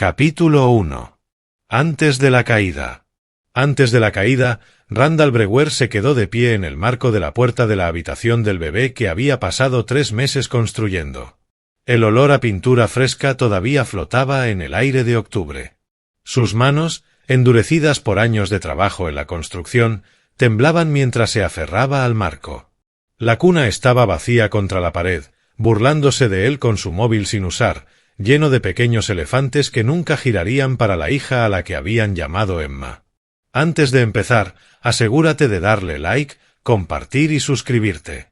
Capítulo 1. Antes de la caída. Antes de la caída, Randall Brewer se quedó de pie en el marco de la puerta de la habitación del bebé que había pasado 3 meses construyendo. El olor a pintura fresca todavía flotaba en el aire de octubre. Sus manos, endurecidas por años de trabajo en la construcción, temblaban mientras se aferraba al marco. La cuna estaba vacía contra la pared, burlándose de él con su móvil sin usar, lleno de pequeños elefantes que nunca girarían para la hija a la que habían llamado Emma. Antes de empezar, asegúrate de darle like, compartir y suscribirte.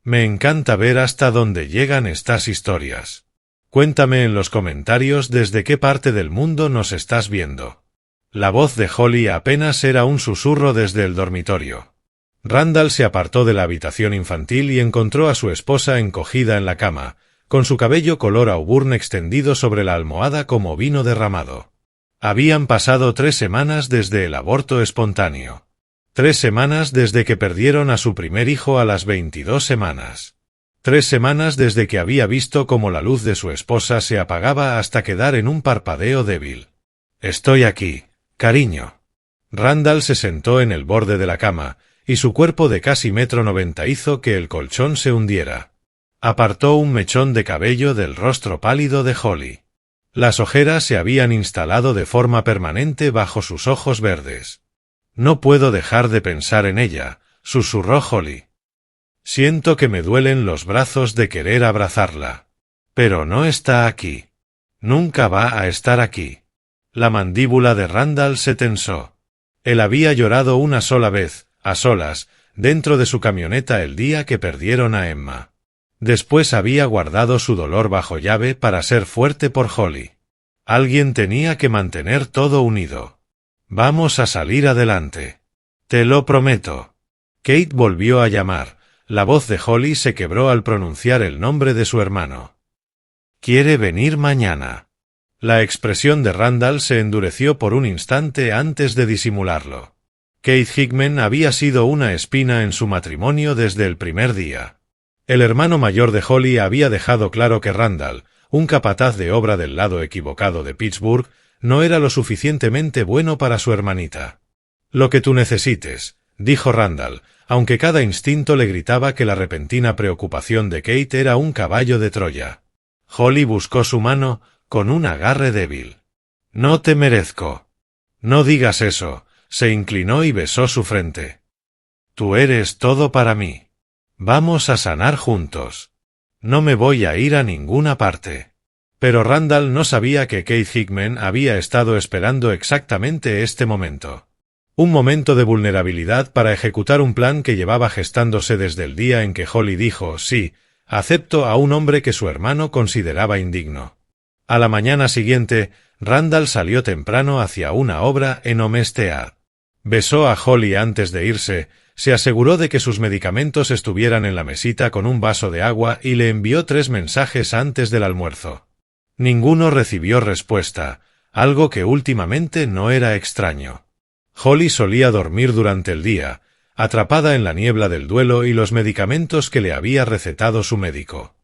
Me encanta ver hasta dónde llegan estas historias. Cuéntame en los comentarios desde qué parte del mundo nos estás viendo. La voz de Holly apenas era un susurro desde el dormitorio. Randall se apartó de la habitación infantil y encontró a su esposa encogida en la cama, con su cabello color auburn extendido sobre la almohada como vino derramado. Habían pasado 3 semanas desde el aborto espontáneo. 3 semanas desde que perdieron a su primer hijo a las 22 semanas. 3 semanas desde que había visto cómo la luz de su esposa se apagaba hasta quedar en un parpadeo débil. «Estoy aquí, cariño». Randall se sentó en el borde de la cama, y su cuerpo de casi 1,90 m hizo que el colchón se hundiera. Apartó un mechón de cabello del rostro pálido de Holly. Las ojeras se habían instalado de forma permanente bajo sus ojos verdes. «No puedo dejar de pensar en ella», susurró Holly. «Siento que me duelen los brazos de querer abrazarla. Pero no está aquí. Nunca va a estar aquí». La mandíbula de Randall se tensó. Él había llorado una sola vez, a solas, dentro de su camioneta el día que perdieron a Emma. Después había guardado su dolor bajo llave para ser fuerte por Holly. Alguien tenía que mantener todo unido. «Vamos a salir adelante. Te lo prometo». Kate volvió a llamar. La voz de Holly se quebró al pronunciar el nombre de su hermano. «¿Quiere venir mañana?» La expresión de Randall se endureció por un instante antes de disimularlo. Keith Hickman había sido una espina en su matrimonio desde el primer día. El hermano mayor de Holly había dejado claro que Randall, un capataz de obra del lado equivocado de Pittsburgh, no era lo suficientemente bueno para su hermanita. «Lo que tú necesites», dijo Randall, aunque cada instinto le gritaba que la repentina preocupación de Kate era un caballo de Troya. Holly buscó su mano, con un agarre débil. «No te merezco». «No digas eso», se inclinó y besó su frente. «Tú eres todo para mí. Vamos a sanar juntos. No me voy a ir a ninguna parte». Pero Randall no sabía que Keith Hickman había estado esperando exactamente este momento. Un momento de vulnerabilidad para ejecutar un plan que llevaba gestándose desde el día en que Holly dijo «sí, acepto» a un hombre que su hermano consideraba indigno. A la mañana siguiente, Randall salió temprano hacia una obra en Homestead. Besó a Holly antes de irse, se aseguró de que sus medicamentos estuvieran en la mesita con un vaso de agua y le envió 3 mensajes antes del almuerzo. Ninguno recibió respuesta, algo que últimamente no era extraño. Holly solía dormir durante el día, atrapada en la niebla del duelo y los medicamentos que le había recetado su médico.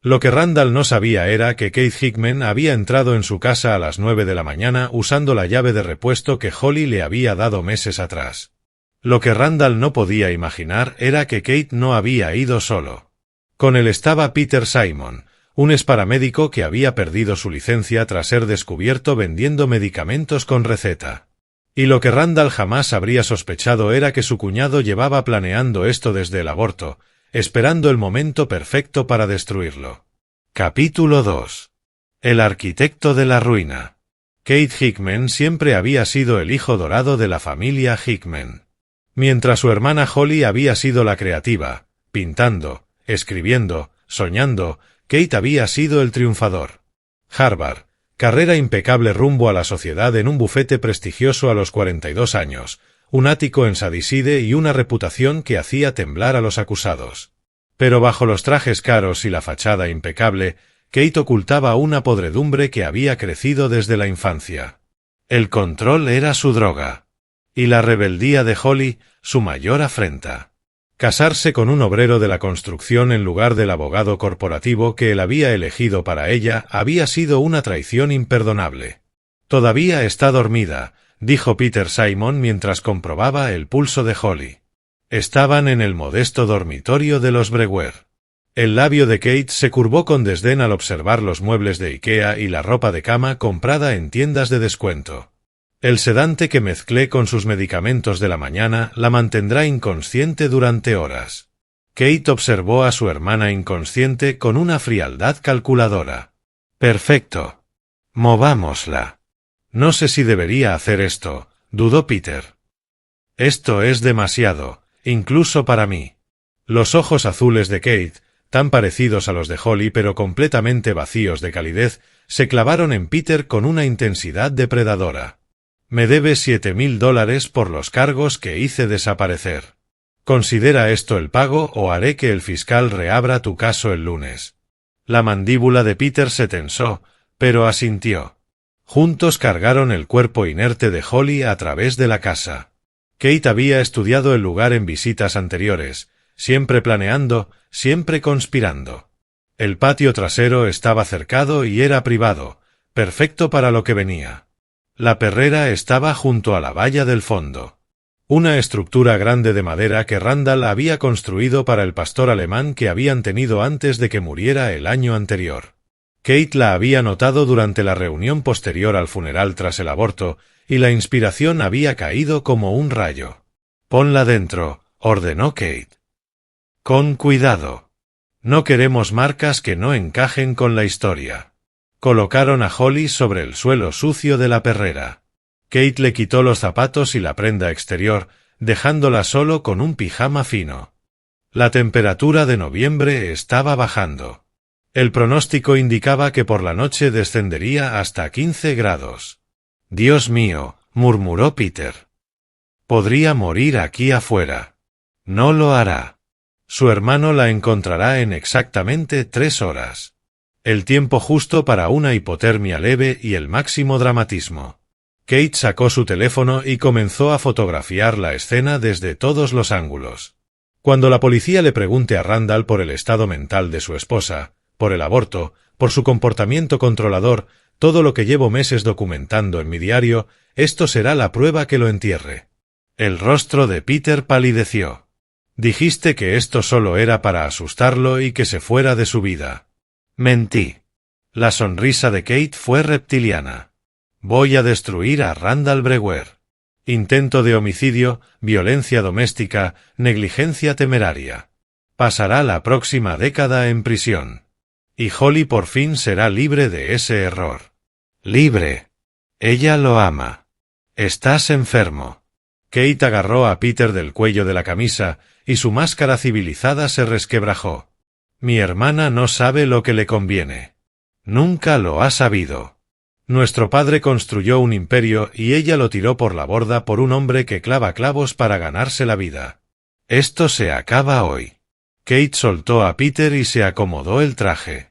Lo que Randall no sabía era que Keith Hickman había entrado en su casa a las 9 de la mañana usando la llave de repuesto que Holly le había dado meses atrás. Lo que Randall no podía imaginar era que Kate no había ido solo. Con él estaba Peter Simon, un exparamédico que había perdido su licencia tras ser descubierto vendiendo medicamentos con receta. Y lo que Randall jamás habría sospechado era que su cuñado llevaba planeando esto desde el aborto, esperando el momento perfecto para destruirlo. Capítulo 2. El arquitecto de la ruina. Keith Hickman siempre había sido el hijo dorado de la familia Hickman. Mientras su hermana Holly había sido la creativa, pintando, escribiendo, soñando, Kate había sido el triunfador. Harvard, carrera impecable rumbo a la sociedad en un bufete prestigioso a los 42 años, un ático en Sadiside y una reputación que hacía temblar a los acusados. Pero bajo los trajes caros y la fachada impecable, Kate ocultaba una podredumbre que había crecido desde la infancia. El control era su droga. Y la rebeldía de Holly, su mayor afrenta. Casarse con un obrero de la construcción en lugar del abogado corporativo que él había elegido para ella había sido una traición imperdonable. Todavía está dormida, dijo Peter Simon mientras comprobaba el pulso de Holly. Estaban en el modesto dormitorio de los Brewer. El labio de Kate se curvó con desdén al observar los muebles de Ikea y la ropa de cama comprada en tiendas de descuento. El sedante que mezclé con sus medicamentos de la mañana la mantendrá inconsciente durante horas. Kate observó a su hermana inconsciente con una frialdad calculadora. Perfecto. Movámosla. No sé si debería hacer esto, dudó Peter. Esto es demasiado, incluso para mí. Los ojos azules de Kate, tan parecidos a los de Holly pero completamente vacíos de calidez, se clavaron en Peter con una intensidad depredadora. Me debes $7,000 por los cargos que hice desaparecer. Considera esto el pago o haré que el fiscal reabra tu caso el lunes. La mandíbula de Peter se tensó, pero asintió. Juntos cargaron el cuerpo inerte de Holly a través de la casa. Kate había estudiado el lugar en visitas anteriores, siempre planeando, siempre conspirando. El patio trasero estaba cercado y era privado, perfecto para lo que venía. La perrera estaba junto a la valla del fondo. Una estructura grande de madera que Randall había construido para el pastor alemán que habían tenido antes de que muriera el año anterior. Kate la había notado durante la reunión posterior al funeral tras el aborto, y la inspiración había caído como un rayo. «Ponla dentro», ordenó Kate. «Con cuidado. No queremos marcas que no encajen con la historia». Colocaron a Holly sobre el suelo sucio de la perrera. Kate le quitó los zapatos y la prenda exterior, dejándola solo con un pijama fino. La temperatura de noviembre estaba bajando. El pronóstico indicaba que por la noche descendería hasta 15 grados. «Dios mío», murmuró Peter. «Podría morir aquí afuera». «No lo hará. Su hermano la encontrará en exactamente 3 horas. El tiempo justo para una hipotermia leve y el máximo dramatismo». Kate sacó su teléfono y comenzó a fotografiar la escena desde todos los ángulos. Cuando la policía le pregunte a Randall por el estado mental de su esposa, por el aborto, por su comportamiento controlador, todo lo que llevo meses documentando en mi diario, esto será la prueba que lo entierre. El rostro de Peter palideció. «Dijiste que esto solo era para asustarlo y que se fuera de su vida». «Mentí». La sonrisa de Kate fue reptiliana. «Voy a destruir a Randall Brewer. Intento de homicidio, violencia doméstica, negligencia temeraria. Pasará la próxima década en prisión. Y Holly por fin será libre de ese error». «Libre. Ella lo ama. Estás enfermo». Kate agarró a Peter del cuello de la camisa, y su máscara civilizada se resquebrajó. «Mi hermana no sabe lo que le conviene. Nunca lo ha sabido. Nuestro padre construyó un imperio y ella lo tiró por la borda por un hombre que clava clavos para ganarse la vida. Esto se acaba hoy». Kate soltó a Peter y se acomodó el traje.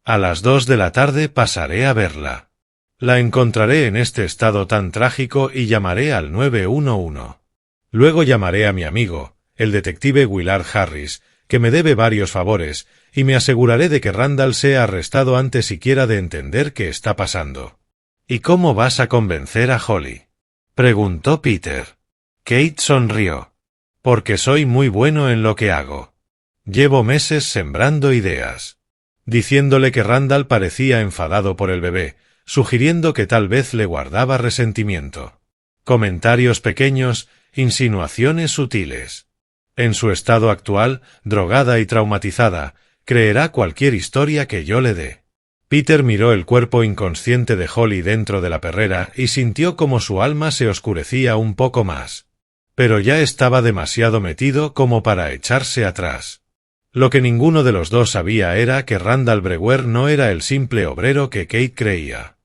«A las 2 de la tarde pasaré a verla. La encontraré en este estado tan trágico y llamaré al 911. Luego llamaré a mi amigo, el detective Willard Harris, que me debe varios favores, y me aseguraré de que Randall sea arrestado antes siquiera de entender qué está pasando». «¿Y cómo vas a convencer a Holly?», preguntó Peter. Kate sonrió. «Porque soy muy bueno en lo que hago. Llevo meses sembrando ideas». Diciéndole que Randall parecía enfadado por el bebé, sugiriendo que tal vez le guardaba resentimiento. Comentarios pequeños, insinuaciones sutiles. En su estado actual, drogada y traumatizada, creerá cualquier historia que yo le dé. Peter miró el cuerpo inconsciente de Holly dentro de la perrera y sintió como su alma se oscurecía un poco más. Pero ya estaba demasiado metido como para echarse atrás. Lo que ninguno de los dos sabía era que Randall Brewer no era el simple obrero que Kate creía.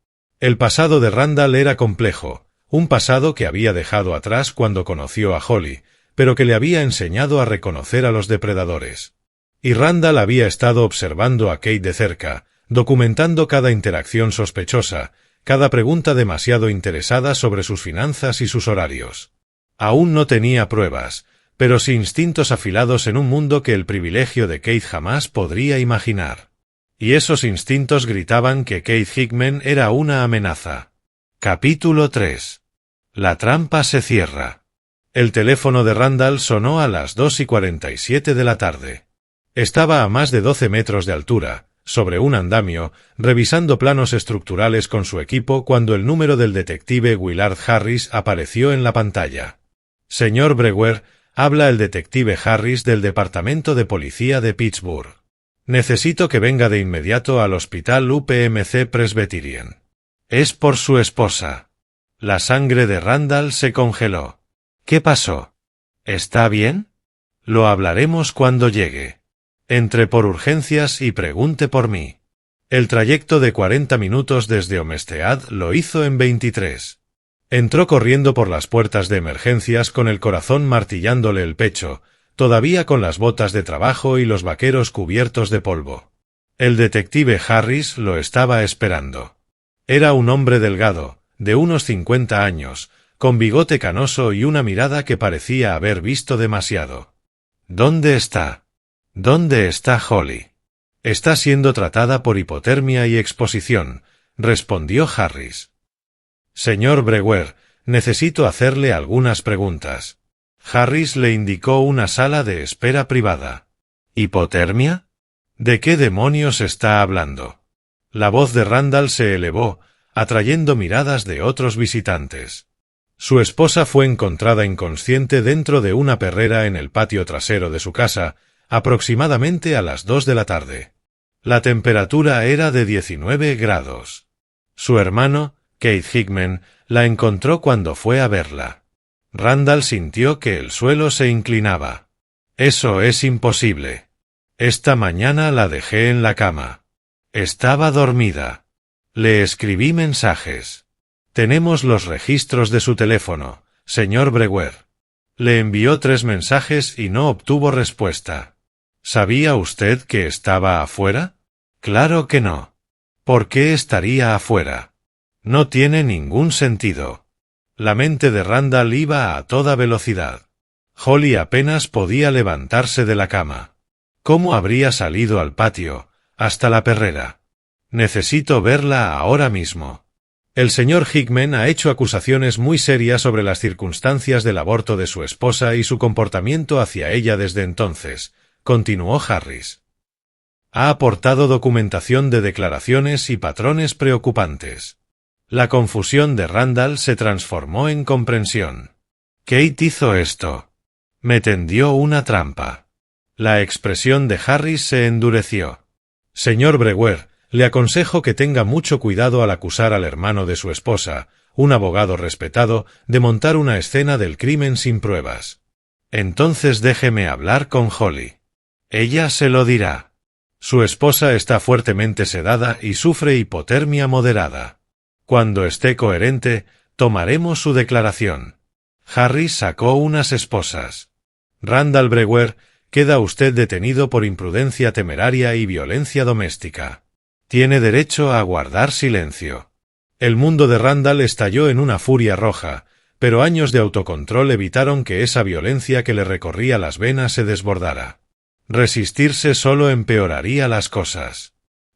El pasado de Randall era complejo, un pasado que había dejado atrás cuando conoció a Holly, pero que le había enseñado a reconocer a los depredadores. Y Randall había estado observando a Kate de cerca, documentando cada interacción sospechosa, cada pregunta demasiado interesada sobre sus finanzas y sus horarios. Aún no tenía pruebas, pero sí instintos afilados en un mundo que el privilegio de Kate jamás podría imaginar. Y esos instintos gritaban que Kate Hickman era una amenaza. Capítulo 3. La trampa se cierra. El teléfono de Randall sonó a las 2:47 de la tarde. Estaba a más de 12 metros de altura, sobre un andamio, revisando planos estructurales con su equipo cuando el número del detective Willard Harris apareció en la pantalla. Señor Brewer, habla el detective Harris del Departamento de Policía de Pittsburgh. Necesito que venga de inmediato al Hospital UPMC Presbyterian. Es por su esposa. La sangre de Randall se congeló. ¿Qué pasó? ¿Está bien? Lo hablaremos cuando llegue. Entre por urgencias y pregunte por mí. El trayecto de 40 minutos desde Homestead lo hizo en 23. Entró corriendo por las puertas de emergencias con el corazón martillándole el pecho, todavía con las botas de trabajo y los vaqueros cubiertos de polvo. El detective Harris lo estaba esperando. Era un hombre delgado, de unos 50 años, con bigote canoso y una mirada que parecía haber visto demasiado. ¿Dónde está? ¿Dónde está Holly? Está siendo tratada por hipotermia y exposición, respondió Harris. Señor Brewer, necesito hacerle algunas preguntas. Harris le indicó una sala de espera privada. ¿Hipotermia? ¿De qué demonios está hablando? La voz de Randall se elevó, atrayendo miradas de otros visitantes. Su esposa fue encontrada inconsciente dentro de una perrera en el patio trasero de su casa, aproximadamente a las 2 de la tarde. La temperatura era de 19 grados. Su hermano, Keith Hickman, la encontró cuando fue a verla. Randall sintió que el suelo se inclinaba. Eso es imposible. Esta mañana la dejé en la cama. Estaba dormida. Le escribí mensajes. Tenemos los registros de su teléfono, señor Brewer. Le envió 3 mensajes y no obtuvo respuesta. ¿Sabía usted que estaba afuera? Claro que no. ¿Por qué estaría afuera? No tiene ningún sentido. La mente de Randall iba a toda velocidad. Holly apenas podía levantarse de la cama. ¿Cómo habría salido al patio, hasta la perrera? Necesito verla ahora mismo. El señor Hickman ha hecho acusaciones muy serias sobre las circunstancias del aborto de su esposa y su comportamiento hacia ella desde entonces, continuó Harris. Ha aportado documentación de declaraciones y patrones preocupantes. La confusión de Randall se transformó en comprensión. Kate hizo esto. Me tendió una trampa. La expresión de Harris se endureció. Señor Brewer, le aconsejo que tenga mucho cuidado al acusar al hermano de su esposa, un abogado respetado, de montar una escena del crimen sin pruebas. Entonces déjeme hablar con Holly. Ella se lo dirá. Su esposa está fuertemente sedada y sufre hipotermia moderada. Cuando esté coherente, tomaremos su declaración. Harris sacó unas esposas. Randall Brewer, queda usted detenido por imprudencia temeraria y violencia doméstica. Tiene derecho a guardar silencio. El mundo de Randall estalló en una furia roja, pero años de autocontrol evitaron que esa violencia que le recorría las venas se desbordara. Resistirse solo empeoraría las cosas.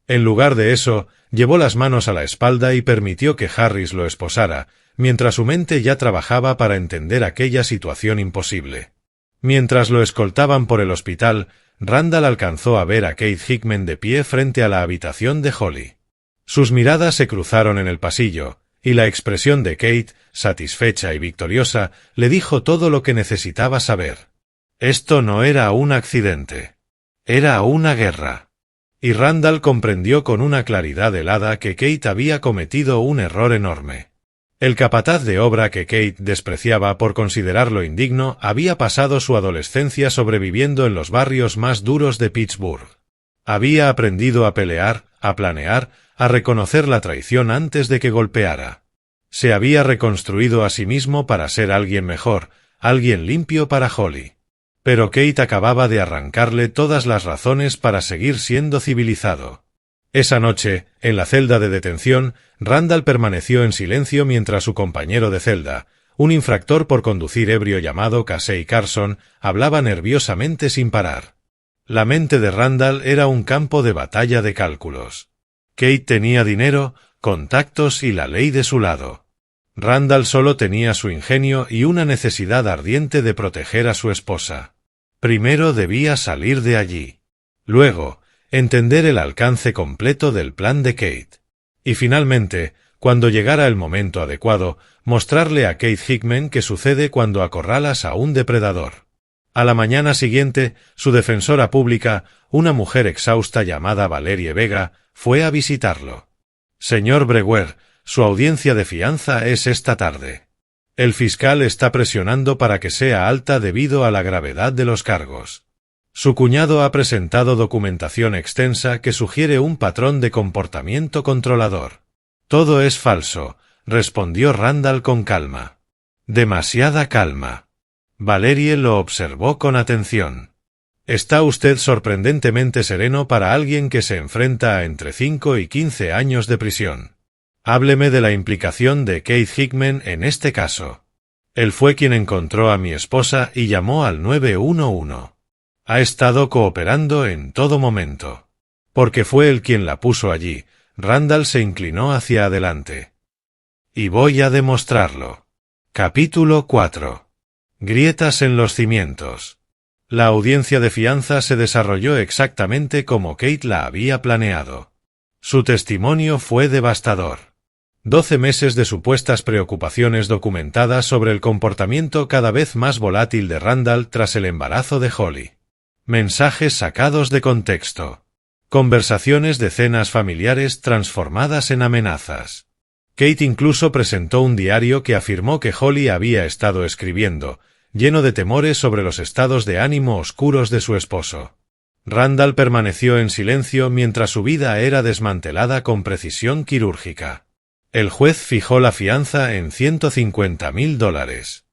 En lugar de eso, llevó las manos a la espalda y permitió que Harris lo esposara, mientras su mente ya trabajaba para entender aquella situación imposible. Mientras lo escoltaban por el hospital, Randall alcanzó a ver a Keith Hickman de pie frente a la habitación de Holly. Sus miradas se cruzaron en el pasillo, y la expresión de Kate, satisfecha y victoriosa, le dijo todo lo que necesitaba saber. Esto no era un accidente. Era una guerra. Y Randall comprendió con una claridad helada que Kate había cometido un error enorme. El capataz de obra que Kate despreciaba por considerarlo indigno había pasado su adolescencia sobreviviendo en los barrios más duros de Pittsburgh. Había aprendido a pelear, a planear, a reconocer la traición antes de que golpeara. Se había reconstruido a sí mismo para ser alguien mejor, alguien limpio para Holly. Pero Kate acababa de arrancarle todas las razones para seguir siendo civilizado. Esa noche, en la celda de detención, Randall permaneció en silencio mientras su compañero de celda, un infractor por conducir ebrio llamado Casey Carson, hablaba nerviosamente sin parar. La mente de Randall era un campo de batalla de cálculos. Kate tenía dinero, contactos y la ley de su lado. Randall solo tenía su ingenio y una necesidad ardiente de proteger a su esposa. Primero debía salir de allí. Luego, entender el alcance completo del plan de Kate. Y finalmente, cuando llegara el momento adecuado, mostrarle a Kate Hickman qué sucede cuando acorralas a un depredador. A la mañana siguiente, su defensora pública, una mujer exhausta llamada Valerie Vega, fue a visitarlo. Señor Brewer, su audiencia de fianza es esta tarde. El fiscal está presionando para que sea alta debido a la gravedad de los cargos. Su cuñado ha presentado documentación extensa que sugiere un patrón de comportamiento controlador. Todo es falso, respondió Randall con calma. Demasiada calma. Valerie lo observó con atención. Está usted sorprendentemente sereno para alguien que se enfrenta a entre 5 y 15 años de prisión. Hábleme de la implicación de Kate Hickman en este caso. Él fue quien encontró a mi esposa y llamó al 911. Ha estado cooperando en todo momento. Porque fue él quien la puso allí. Randall se inclinó hacia adelante. Y voy a demostrarlo. Capítulo 4. Grietas en los cimientos. La audiencia de fianza se desarrolló exactamente como Kate la había planeado. Su testimonio fue devastador. 12 meses de supuestas preocupaciones documentadas sobre el comportamiento cada vez más volátil de Randall tras el embarazo de Holly. Mensajes sacados de contexto. Conversaciones de cenas familiares transformadas en amenazas. Kate incluso presentó un diario que afirmó que Holly había estado escribiendo, lleno de temores sobre los estados de ánimo oscuros de su esposo. Randall permaneció en silencio mientras su vida era desmantelada con precisión quirúrgica. El juez fijó la fianza en $150,000.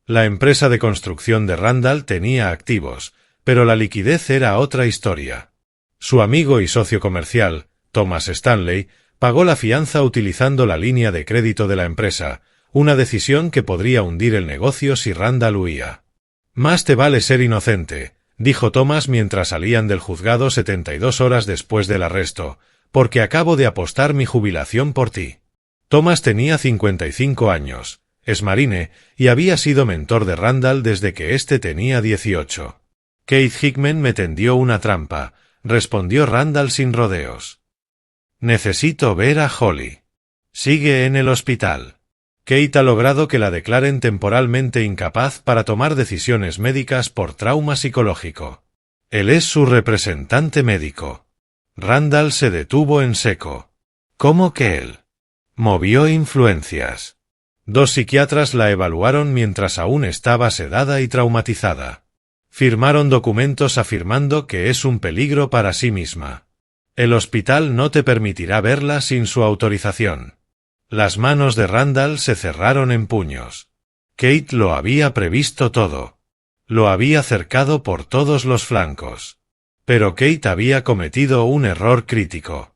La empresa de construcción de Randall tenía activos, pero la liquidez era otra historia. Su amigo y socio comercial, Thomas Stanley, pagó la fianza utilizando la línea de crédito de la empresa, una decisión que podría hundir el negocio si Randall huía. Más te vale ser inocente, dijo Thomas mientras salían del juzgado 72 horas después del arresto, porque acabo de apostar mi jubilación por ti. Thomas tenía 55 años, es marine, y había sido mentor de Randall desde que éste tenía 18. Kate Hickman me tendió una trampa, respondió Randall sin rodeos. Necesito ver a Holly. Sigue en el hospital. Kate ha logrado que la declaren temporalmente incapaz para tomar decisiones médicas por trauma psicológico. Él es su representante médico. Randall se detuvo en seco. ¿Cómo que él? Movió influencias. 2 psiquiatras la evaluaron mientras aún estaba sedada y traumatizada. Firmaron documentos afirmando que es un peligro para sí misma. El hospital no te permitirá verla sin su autorización. Las manos de Randall se cerraron en puños. Kate lo había previsto todo. Lo había cercado por todos los flancos. Pero Kate había cometido un error crítico.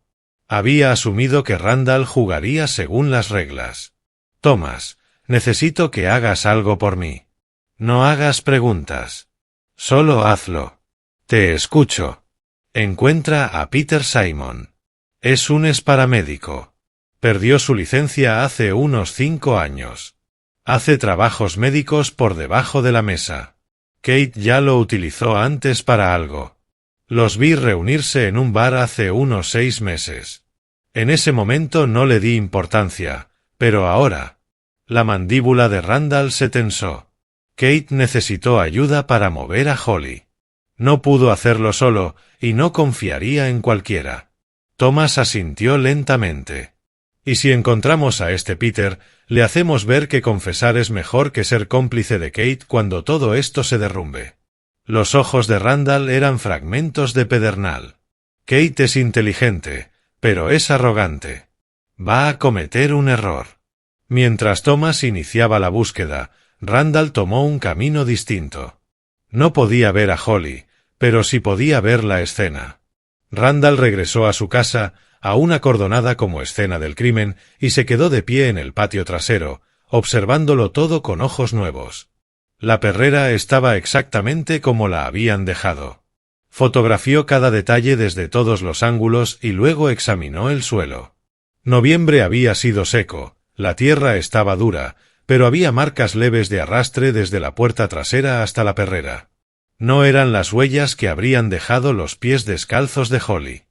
Había asumido que Randall jugaría según las reglas. Thomas, necesito que hagas algo por mí. No hagas preguntas. Solo hazlo. Te escucho. Encuentra a Peter Simon. Es un paramédico. Perdió su licencia hace unos 5 años. Hace trabajos médicos por debajo de la mesa. Kate ya lo utilizó antes para algo. Los vi reunirse en un bar hace unos 6 meses. En ese momento no le di importancia, pero ahora... La mandíbula de Randall se tensó. Kate necesitó ayuda para mover a Holly. No pudo hacerlo solo, y no confiaría en cualquiera. Thomas asintió lentamente. Y si encontramos a este Peter, le hacemos ver que confesar es mejor que ser cómplice de Kate cuando todo esto se derrumbe. Los ojos de Randall eran fragmentos de pedernal. Kate es inteligente, pero es arrogante. Va a cometer un error. Mientras Thomas iniciaba la búsqueda, Randall tomó un camino distinto. No podía ver a Holly, pero sí podía ver la escena. Randall regresó a su casa, aún acordonada como escena del crimen, y se quedó de pie en el patio trasero, observándolo todo con ojos nuevos. La perrera estaba exactamente como la habían dejado. Fotografió cada detalle desde todos los ángulos y luego examinó el suelo. Noviembre había sido seco, La tierra estaba dura, pero había marcas leves de arrastre desde la puerta trasera hasta la perrera. No eran las huellas que habrían dejado los pies descalzos de Holly.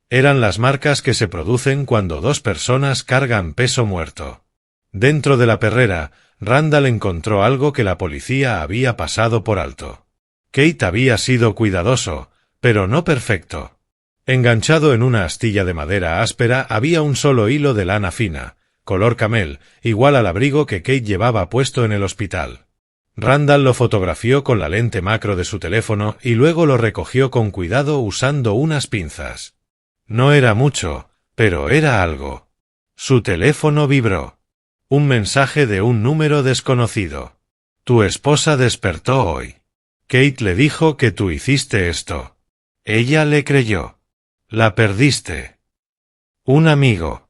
Eran las marcas que se producen cuando dos personas cargan peso muerto. Dentro de la perrera, Randall encontró algo que la policía había pasado por alto. Kate había sido cuidadoso, pero no perfecto. Enganchado en una astilla de madera áspera había un solo hilo de lana fina, color camel, igual al abrigo que Kate llevaba puesto en el hospital. Randall lo fotografió con la lente macro de su teléfono y luego lo recogió con cuidado usando unas pinzas. No era mucho, pero era algo. Su teléfono vibró. Un mensaje de un número desconocido. Tu esposa despertó hoy. Kate le dijo que tú hiciste esto. Ella le creyó. La perdiste. Un amigo.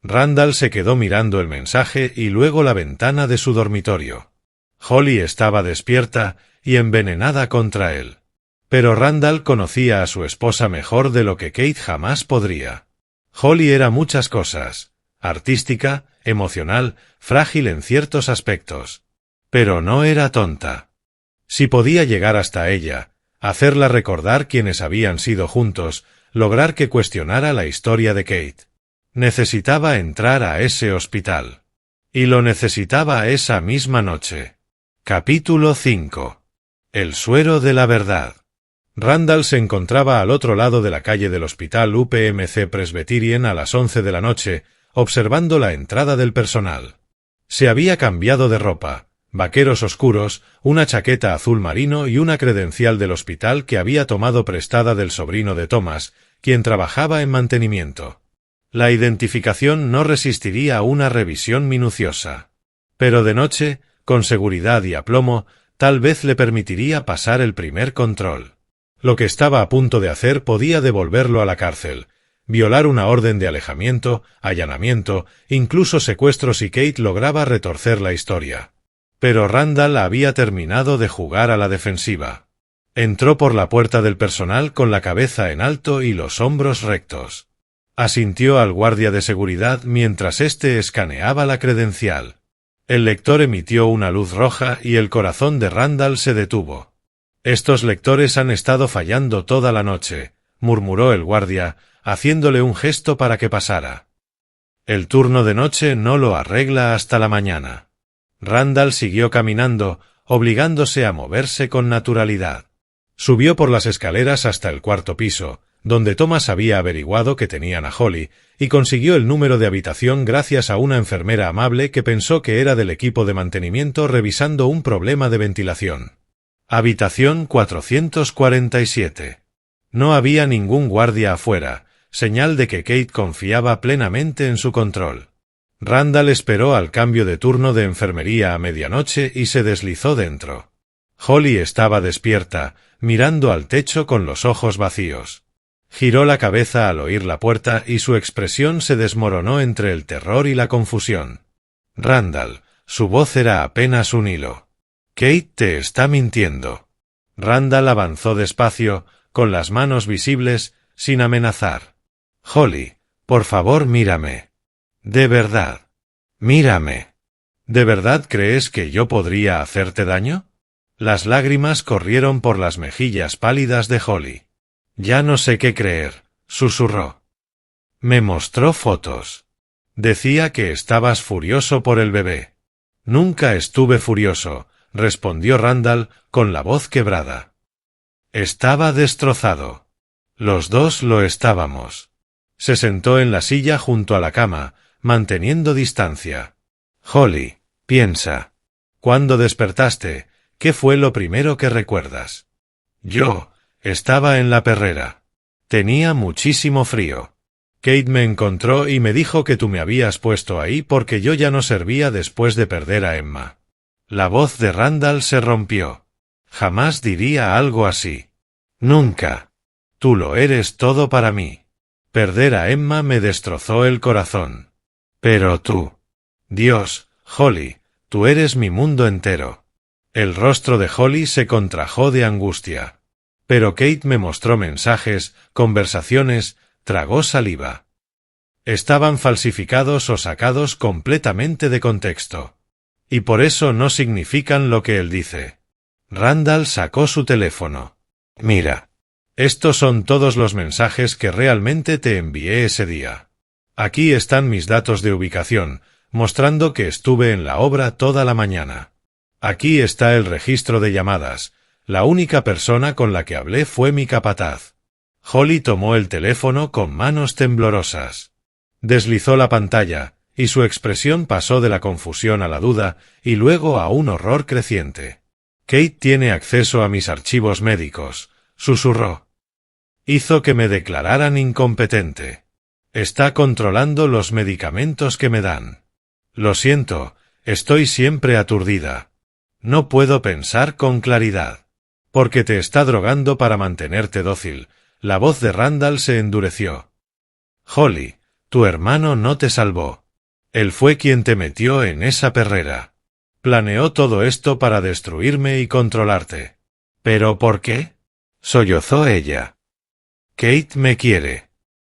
Randall se quedó mirando el mensaje y luego la ventana de su dormitorio. Holly estaba despierta y envenenada contra él. Pero Randall conocía a su esposa mejor de lo que Kate jamás podría. Holly era muchas cosas: artística, emocional, frágil en ciertos aspectos. Pero no era tonta. Si podía llegar hasta ella, hacerla recordar quiénes habían sido juntos, lograr que cuestionara la historia de Kate. Necesitaba entrar a ese hospital. Y lo necesitaba esa misma noche. Capítulo 5. El suero de la verdad. Randall se encontraba al otro lado de la calle del hospital UPMC Presbyterian a las 11 de la noche, observando la entrada del personal. Se había cambiado de ropa, vaqueros oscuros, una chaqueta azul marino y una credencial del hospital que había tomado prestada del sobrino de Thomas, quien trabajaba en mantenimiento. La identificación no resistiría a una revisión minuciosa. Pero de noche, con seguridad y aplomo, tal vez le permitiría pasar el primer control. Lo que estaba a punto de hacer podía devolverlo a la cárcel, violar una orden de alejamiento, allanamiento, incluso secuestro si Kate lograba retorcer la historia. Pero Randall había terminado de jugar a la defensiva. Entró por la puerta del personal con la cabeza en alto y los hombros rectos. Asintió al guardia de seguridad mientras éste escaneaba la credencial. El lector emitió una luz roja y el corazón de Randall se detuvo. Estos lectores han estado fallando toda la noche, murmuró el guardia, haciéndole un gesto para que pasara. El turno de noche no lo arregla hasta la mañana. Randall siguió caminando, obligándose a moverse con naturalidad. Subió por las escaleras hasta el cuarto piso, donde Thomas había averiguado que tenían a Holly, y consiguió el número de habitación gracias a una enfermera amable que pensó que era del equipo de mantenimiento revisando un problema de ventilación. Habitación 447. No había ningún guardia afuera, señal de que Kate confiaba plenamente en su control. Randall esperó al cambio de turno de enfermería a medianoche y se deslizó dentro. Holly estaba despierta, mirando al techo con los ojos vacíos. Giró la cabeza al oír la puerta y su expresión se desmoronó entre el terror y la confusión. Randall, su voz era apenas un hilo. Kate te está mintiendo. Randall avanzó despacio, con las manos visibles, sin amenazar. Holly, por favor mírame. De verdad. Mírame. ¿De verdad crees que yo podría hacerte daño? Las lágrimas corrieron por las mejillas pálidas de Holly. Ya no sé qué creer, susurró. Me mostró fotos. Decía que estabas furioso por el bebé. Nunca estuve furioso, respondió Randall con la voz quebrada. Estaba destrozado. Los dos lo estábamos. Se sentó en la silla junto a la cama, manteniendo distancia. Holly, piensa. ¿Cuándo despertaste? ¿Qué fue lo primero que recuerdas? Yo estaba en la perrera. Tenía muchísimo frío. Kate me encontró y me dijo que tú me habías puesto ahí porque yo ya no servía después de perder a Emma. La voz de Randall se rompió. Jamás diría algo así. Nunca. Tú lo eres todo para mí. Perder a Emma me destrozó el corazón. Pero tú. Dios, Holly, tú eres mi mundo entero. El rostro de Holly se contrajo de angustia. Pero Kate me mostró mensajes, conversaciones, tragó saliva. Estaban falsificados o sacados completamente de contexto. Y por eso no significan lo que él dice. Randall sacó su teléfono. Mira. Estos son todos los mensajes que realmente te envié ese día. Aquí están mis datos de ubicación, mostrando que estuve en la obra toda la mañana. Aquí está el registro de llamadas. La única persona con la que hablé fue mi capataz. Holly tomó el teléfono con manos temblorosas. Deslizó la pantalla, y su expresión pasó de la confusión a la duda, y luego a un horror creciente. Kate tiene acceso a mis archivos médicos, susurró. Hizo que me declararan incompetente. Está controlando los medicamentos que me dan. Lo siento, estoy siempre aturdida. No puedo pensar con claridad. Porque te está drogando para mantenerte dócil. La voz de Randall se endureció. Holly, tu hermano no te salvó. Él fue quien te metió en esa perrera. Planeó todo esto para destruirme y controlarte. ¿Pero por qué? Sollozó ella. Kate me quiere.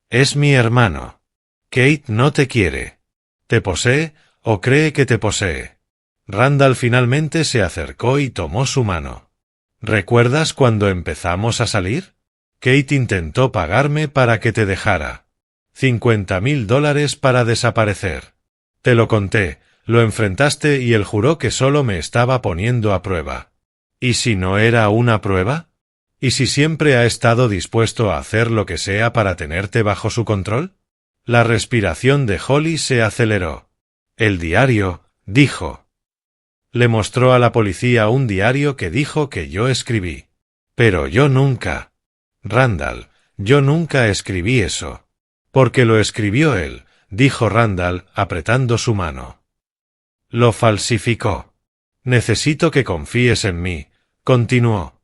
Es mi hermano. Kate no te quiere. ¿Te posee o cree que te posee? Randall finalmente se acercó y tomó su mano. ¿Recuerdas cuando empezamos a salir? Kate intentó pagarme para que te dejara. $50,000 para desaparecer. Te lo conté, lo enfrentaste y él juró que solo me estaba poniendo a prueba. ¿Y si no era una prueba? ¿Y si siempre ha estado dispuesto a hacer lo que sea para tenerte bajo su control? La respiración de Holly se aceleró. El diario, dijo. Le mostró a la policía un diario que dijo que yo escribí. Pero yo nunca. Randall, yo nunca escribí eso. Porque lo escribió él, dijo Randall, apretando su mano. Lo falsificó. Necesito que confíes en mí, continuó.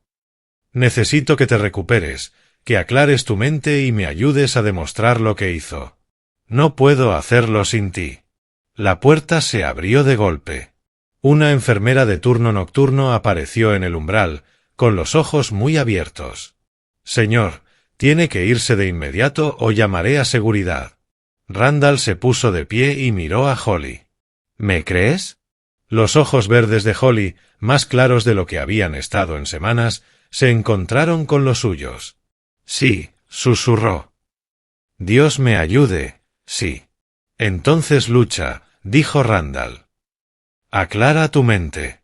Necesito que te recuperes, que aclares tu mente y me ayudes a demostrar lo que hizo. No puedo hacerlo sin ti. La puerta se abrió de golpe. Una enfermera de turno nocturno apareció en el umbral, con los ojos muy abiertos. Señor, tiene que irse de inmediato o llamaré a seguridad. Randall se puso de pie y miró a Holly. ¿Me crees? Los ojos verdes de Holly, más claros de lo que habían estado en semanas, se encontraron con los suyos. Sí, susurró. Dios me ayude, sí. Entonces lucha, dijo Randall. Aclara tu mente.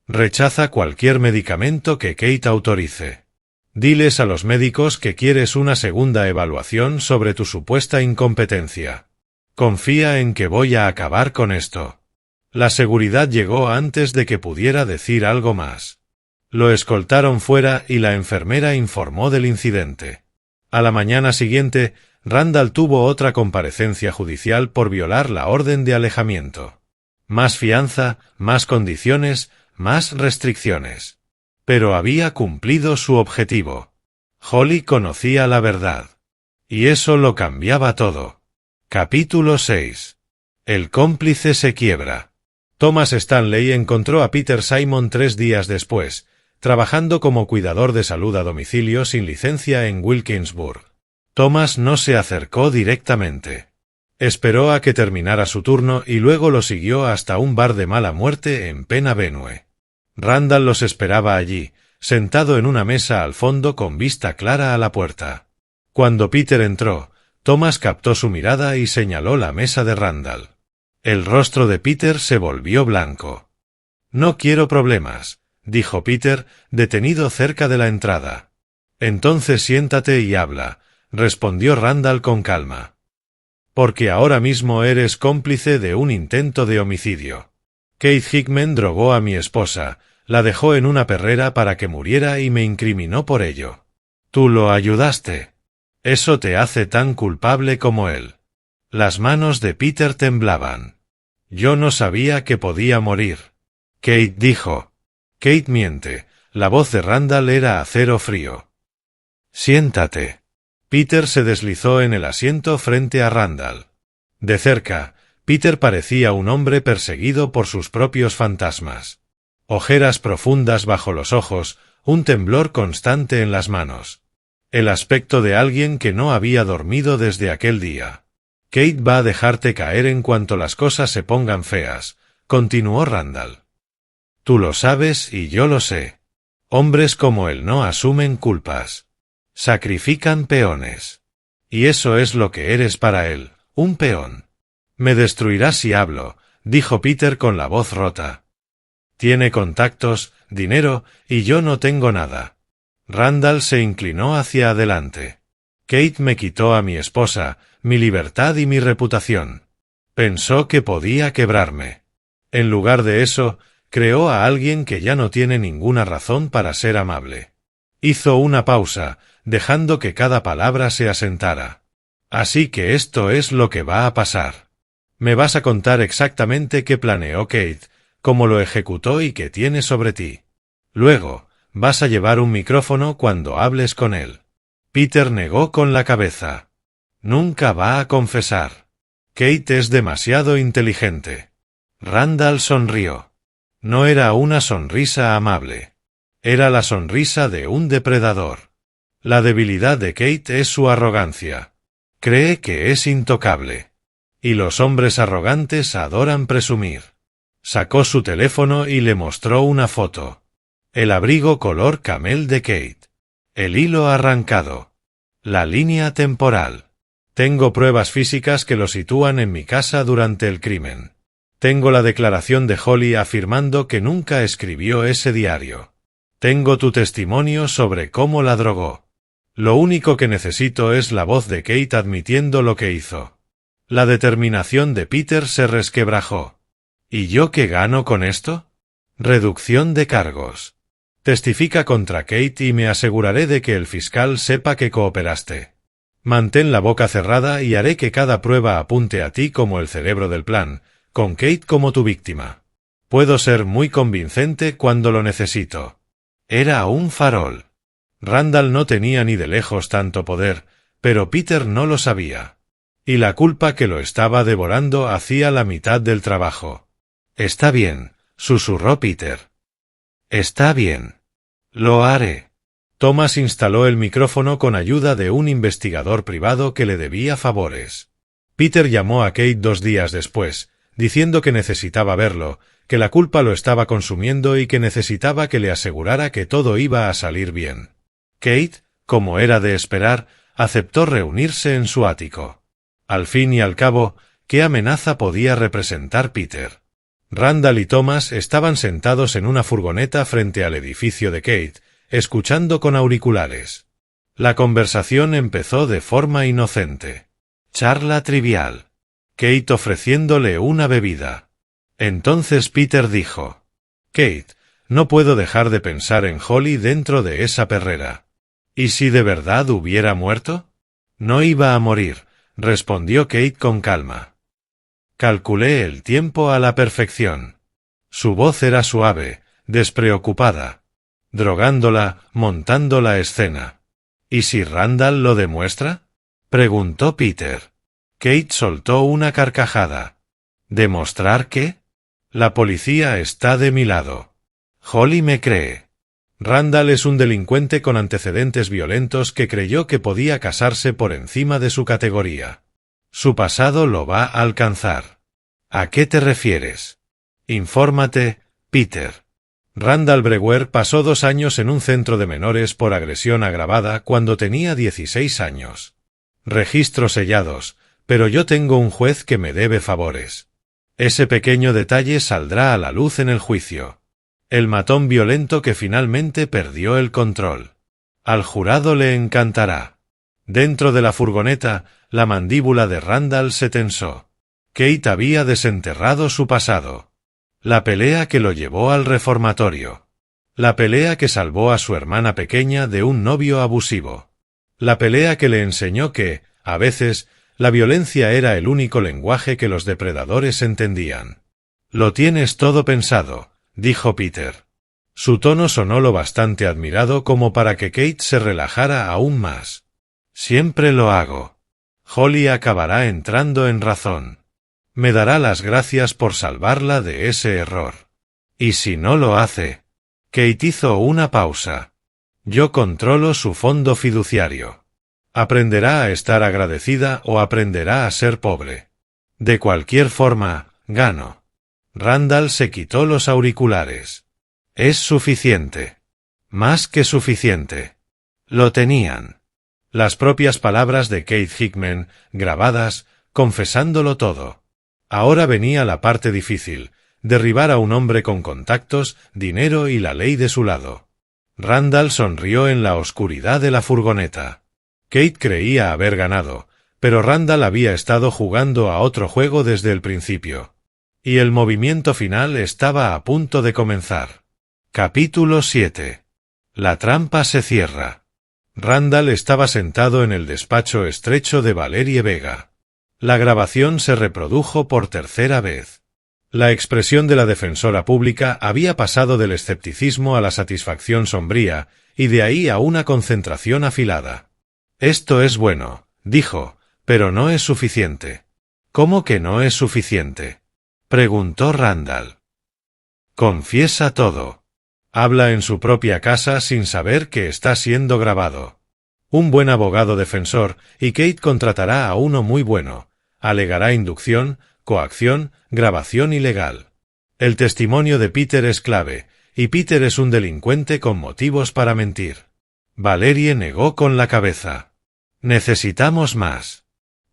Rechaza cualquier medicamento que Kate autorice. Diles a los médicos que quieres una segunda evaluación sobre tu supuesta incompetencia. Confía en que voy a acabar con esto. La seguridad llegó antes de que pudiera decir algo más. Lo escoltaron fuera y la enfermera informó del incidente. A la mañana siguiente, Randall tuvo otra comparecencia judicial por violar la orden de alejamiento. Más fianza, más condiciones, más restricciones. Pero había cumplido su objetivo. Holly conocía la verdad. Y eso lo cambiaba todo. Capítulo 6. El cómplice se quiebra. Thomas Stanley encontró a Peter Simon 3 días después, trabajando como cuidador de salud a domicilio sin licencia en Wilkinsburg. Thomas no se acercó directamente. Esperó a que terminara su turno y luego lo siguió hasta un bar de mala muerte en Penn Avenue. Randall los esperaba allí, sentado en una mesa al fondo con vista clara a la puerta. Cuando Peter entró, Thomas captó su mirada y señaló la mesa de Randall. El rostro de Peter se volvió blanco. No quiero problemas, dijo Peter, detenido cerca de la entrada. Entonces siéntate y habla, respondió Randall con calma. Porque ahora mismo eres cómplice de un intento de homicidio. Keith Hickman drogó a mi esposa, la dejó en una perrera para que muriera y me incriminó por ello. Tú lo ayudaste. Eso te hace tan culpable como él. Las manos de Peter temblaban. Yo no sabía que podía morir. Kate dijo. Kate miente. La voz de Randall era acero frío. Siéntate. Peter se deslizó en el asiento frente a Randall. De cerca, Peter parecía un hombre perseguido por sus propios fantasmas. Ojeras profundas bajo los ojos, un temblor constante en las manos. El aspecto de alguien que no había dormido desde aquel día. Kate va a dejarte caer en cuanto las cosas se pongan feas, continuó Randall. Tú lo sabes y yo lo sé. Hombres como él no asumen culpas. Sacrifican peones. Y eso es lo que eres para él, un peón. Me destruirás si hablo, dijo Peter con la voz rota. Tiene contactos, dinero, y yo no tengo nada. Randall se inclinó hacia adelante. Kate me quitó a mi esposa, mi libertad y mi reputación. Pensó que podía quebrarme. En lugar de eso, creó a alguien que ya no tiene ninguna razón para ser amable. Hizo una pausa, dejando que cada palabra se asentara. Así que esto es lo que va a pasar. Me vas a contar exactamente qué planeó Kate, cómo lo ejecutó y qué tiene sobre ti. Luego, vas a llevar un micrófono cuando hables con él. Peter negó con la cabeza. Nunca va a confesar. Kate es demasiado inteligente. Randall sonrió. No era una sonrisa amable. Era la sonrisa de un depredador. La debilidad de Kate es su arrogancia. Cree que es intocable. Y los hombres arrogantes adoran presumir. Sacó su teléfono y le mostró una foto. El abrigo color camel de Kate. El hilo arrancado. La línea temporal. Tengo pruebas físicas que lo sitúan en mi casa durante el crimen. Tengo la declaración de Holly afirmando que nunca escribió ese diario. Tengo tu testimonio sobre cómo la drogó. Lo único que necesito es la voz de Kate admitiendo lo que hizo. La determinación de Peter se resquebrajó. ¿Y yo qué gano con esto? Reducción de cargos. Testifica contra Kate y me aseguraré de que el fiscal sepa que cooperaste. Mantén la boca cerrada y haré que cada prueba apunte a ti como el cerebro del plan, con Kate como tu víctima. Puedo ser muy convincente cuando lo necesito. Era un farol. Randall no tenía ni de lejos tanto poder, pero Peter no lo sabía. Y la culpa que lo estaba devorando hacía la mitad del trabajo. Está bien, susurró Peter. Está bien. Lo haré. Thomas instaló el micrófono con ayuda de un investigador privado que le debía favores. Peter llamó a Kate 2 días después, diciendo que necesitaba verlo, que la culpa lo estaba consumiendo y que necesitaba que le asegurara que todo iba a salir bien. Kate, como era de esperar, aceptó reunirse en su ático. Al fin y al cabo, ¿qué amenaza podía representar Peter? Randall y Thomas estaban sentados en una furgoneta frente al edificio de Kate, escuchando con auriculares. La conversación empezó de forma inocente. Charla trivial. Kate ofreciéndole una bebida. Entonces Peter dijo: Kate, no puedo dejar de pensar en Holly dentro de esa perrera. ¿Y si de verdad hubiera muerto? No iba a morir, respondió Kate con calma. Calculé el tiempo a la perfección. Su voz era suave, despreocupada. Drogándola, montando la escena. ¿Y si Randall lo demuestra? Preguntó Peter. Kate soltó una carcajada. ¿Demostrar qué? La policía está de mi lado. Holly me cree. Randall es un delincuente con antecedentes violentos que creyó que podía casarse por encima de su categoría. Su pasado lo va a alcanzar. ¿A qué te refieres? Infórmate, Peter. Randall Brewer pasó 2 años en un centro de menores por agresión agravada cuando tenía 16 años. Registros sellados, pero yo tengo un juez que me debe favores. Ese pequeño detalle saldrá a la luz en el juicio. El matón violento que finalmente perdió el control. Al jurado le encantará. Dentro de la furgoneta, la mandíbula de Randall se tensó. Kate había desenterrado su pasado. La pelea que lo llevó al reformatorio. La pelea que salvó a su hermana pequeña de un novio abusivo. La pelea que le enseñó que, a veces, la violencia era el único lenguaje que los depredadores entendían. Lo tienes todo pensado, dijo Peter. Su tono sonó lo bastante admirado como para que Kate se relajara aún más. Siempre lo hago. Holly acabará entrando en razón. Me dará las gracias por salvarla de ese error. ¿Y si no lo hace? Kate hizo una pausa. Yo controlo su fondo fiduciario. Aprenderá a estar agradecida o aprenderá a ser pobre. De cualquier forma, gano. Randall se quitó los auriculares. Es suficiente. Más que suficiente. Lo tenían. Las propias palabras de Kate Hickman, grabadas, confesándolo todo. Ahora venía la parte difícil, derribar a un hombre con contactos, dinero y la ley de su lado. Randall sonrió en la oscuridad de la furgoneta. Kate creía haber ganado, pero Randall había estado jugando a otro juego desde el principio. Y el movimiento final estaba a punto de comenzar. Capítulo 7. La trampa se cierra. Randall estaba sentado en el despacho estrecho de Valerie Vega. La grabación se reprodujo por tercera vez. La expresión de la defensora pública había pasado del escepticismo a la satisfacción sombría, y de ahí a una concentración afilada. «Esto es bueno», dijo, «pero no es suficiente». «¿Cómo que no es suficiente?», preguntó Randall. «Confiesa todo. Habla en su propia casa sin saber que está siendo grabado. Un buen abogado defensor, y Kate contratará a uno muy bueno. Alegará inducción, coacción, grabación ilegal. El testimonio de Peter es clave, y Peter es un delincuente con motivos para mentir». Valerie negó con la cabeza. «Necesitamos más.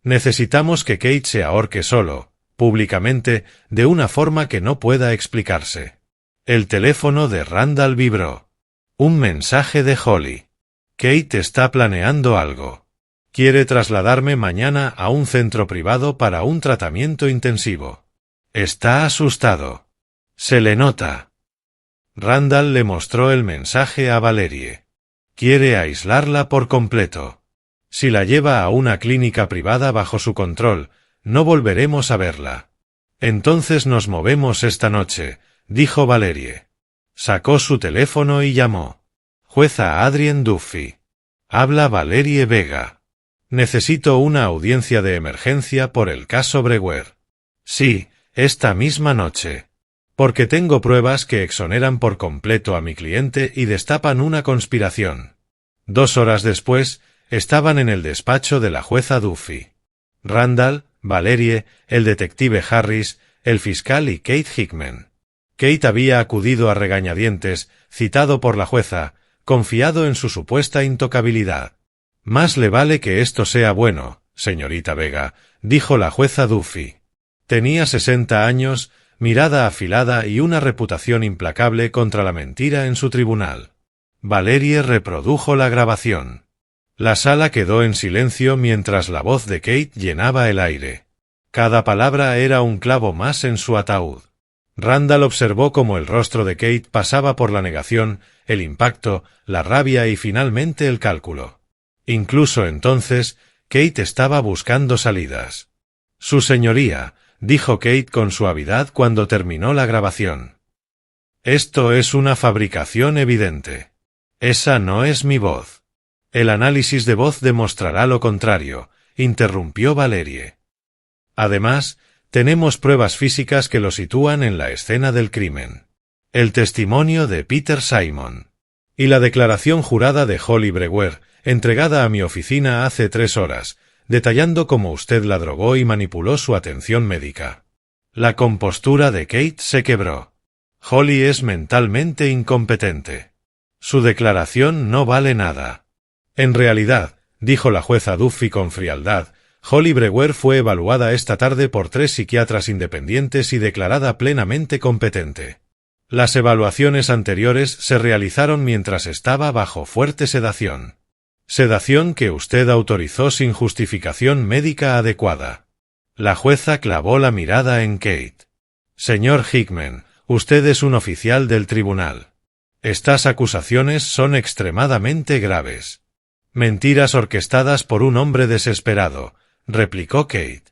Necesitamos que Kate se ahorque solo, públicamente, de una forma que no pueda explicarse». El teléfono de Randall vibró. Un mensaje de Holly. «Kate está planeando algo. Quiere trasladarme mañana a un centro privado para un tratamiento intensivo. Está asustado. Se le nota». Randall le mostró el mensaje a Valerie. «Quiere aislarla por completo. Si la lleva a una clínica privada bajo su control, no volveremos a verla. Entonces nos movemos esta noche», dijo Valerie. Sacó su teléfono y llamó. «Jueza Adrien Duffy. Habla Valerie Vega. Necesito una audiencia de emergencia por el caso Brewer». «Sí, esta misma noche. Porque tengo pruebas que exoneran por completo a mi cliente y destapan una conspiración». 2 horas después, estaban en el despacho de la jueza Duffy. Randall, Valerie, el detective Harris, el fiscal y Kate Hickman. Kate había acudido a regañadientes, citado por la jueza, confiado en su supuesta intocabilidad. «Más le vale que esto sea bueno, señorita Vega», dijo la jueza Duffy. Tenía 60 años, mirada afilada y una reputación implacable contra la mentira en su tribunal. Valerie reprodujo la grabación. La sala quedó en silencio mientras la voz de Kate llenaba el aire. Cada palabra era un clavo más en su ataúd. Randall observó cómo el rostro de Kate pasaba por la negación, el impacto, la rabia y finalmente el cálculo. Incluso entonces, Kate estaba buscando salidas. «Su señoría», dijo Kate con suavidad cuando terminó la grabación. «Esto es una fabricación evidente. Esa no es mi voz». «El análisis de voz demostrará lo contrario», interrumpió Valerie. «Además, tenemos pruebas físicas que lo sitúan en la escena del crimen. El testimonio de Peter Simon. Y la declaración jurada de Holly Brewer, entregada a mi oficina hace 3 horas, detallando cómo usted la drogó y manipuló su atención médica». La compostura de Kate se quebró. Holly es mentalmente incompetente. Su declaración no vale nada. «En realidad», dijo la jueza Duffy con frialdad, «Holly Brewer fue evaluada esta tarde por 3 psiquiatras independientes y declarada plenamente competente. Las evaluaciones anteriores se realizaron mientras estaba bajo fuerte sedación. Sedación que usted autorizó sin justificación médica adecuada». La jueza clavó la mirada en Kate. «Señor Hickman, usted es un oficial del tribunal. Estas acusaciones son extremadamente graves». «Mentiras orquestadas por un hombre desesperado», replicó Kate.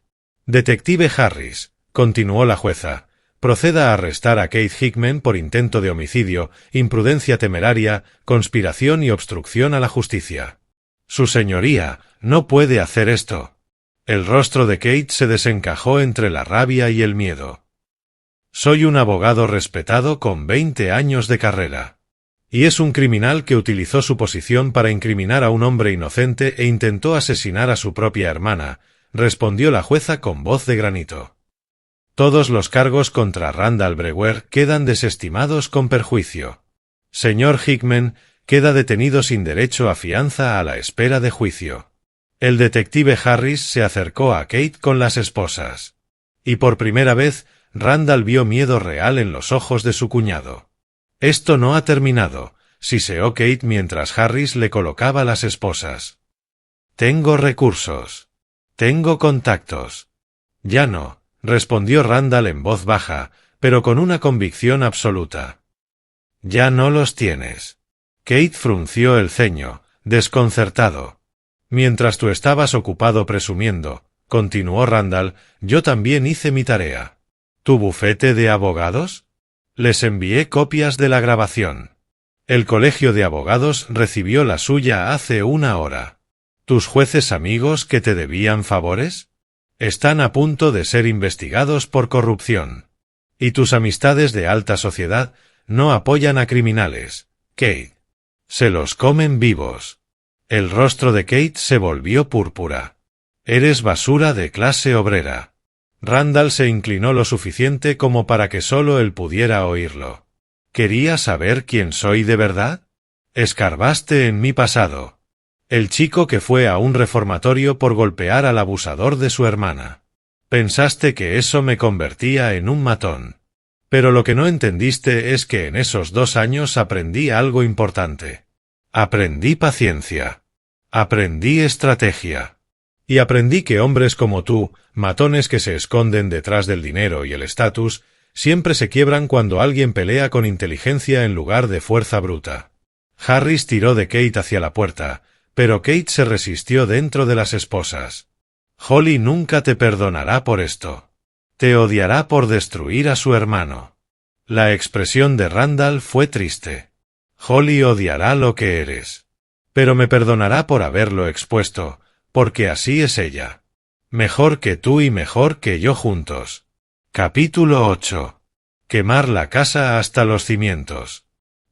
«Detective Harris», continuó la jueza, «proceda a arrestar a Kate Hickman por intento de homicidio, imprudencia temeraria, conspiración y obstrucción a la justicia». «Su señoría, no puede hacer esto». El rostro de Kate se desencajó entre la rabia y el miedo. «Soy un abogado respetado con 20 años de carrera. Y es un criminal que utilizó su posición para incriminar a un hombre inocente e intentó asesinar a su propia hermana, respondió la jueza con voz de granito. Todos los cargos contra Randall Brewer quedan desestimados con perjuicio. Señor Hickman, queda detenido sin derecho a fianza a la espera de juicio. El detective Harris se acercó a Kate con las esposas. Y por primera vez, Randall vio miedo real en los ojos de su cuñado. Esto no ha terminado, siseó Kate mientras Harris le colocaba las esposas. Tengo recursos. Tengo contactos. Ya no, respondió Randall en voz baja, pero con una convicción absoluta. Ya no los tienes. Kate frunció el ceño, desconcertado. Mientras tú estabas ocupado presumiendo, continuó Randall, yo también hice mi tarea. ¿Tu bufete de abogados? Les envié copias de la grabación. El colegio de abogados recibió la suya hace una hora. ¿Tus jueces amigos que te debían favores? Están a punto de ser investigados por corrupción. Y tus amistades de alta sociedad no apoyan a criminales, Kate. Se los comen vivos. El rostro de Kate se volvió púrpura. Eres basura de clase obrera. Randall se inclinó lo suficiente como para que solo él pudiera oírlo. ¿Querías saber quién soy de verdad? Escarbaste en mi pasado. El chico que fue a un reformatorio por golpear al abusador de su hermana. Pensaste que eso me convertía en un matón. Pero lo que no entendiste es que en esos 2 años aprendí algo importante. Aprendí paciencia. Aprendí estrategia. Y aprendí que hombres como tú, matones que se esconden detrás del dinero y el estatus, siempre se quiebran cuando alguien pelea con inteligencia en lugar de fuerza bruta. Harris tiró de Kate hacia la puerta, pero Kate se resistió dentro de las esposas. Holly nunca te perdonará por esto. Te odiará por destruir a su hermano. La expresión de Randall fue triste. Holly odiará lo que eres. Pero me perdonará por haberlo expuesto, porque así es ella. Mejor que tú y mejor que yo juntos. Capítulo 8. Quemar la casa hasta los cimientos.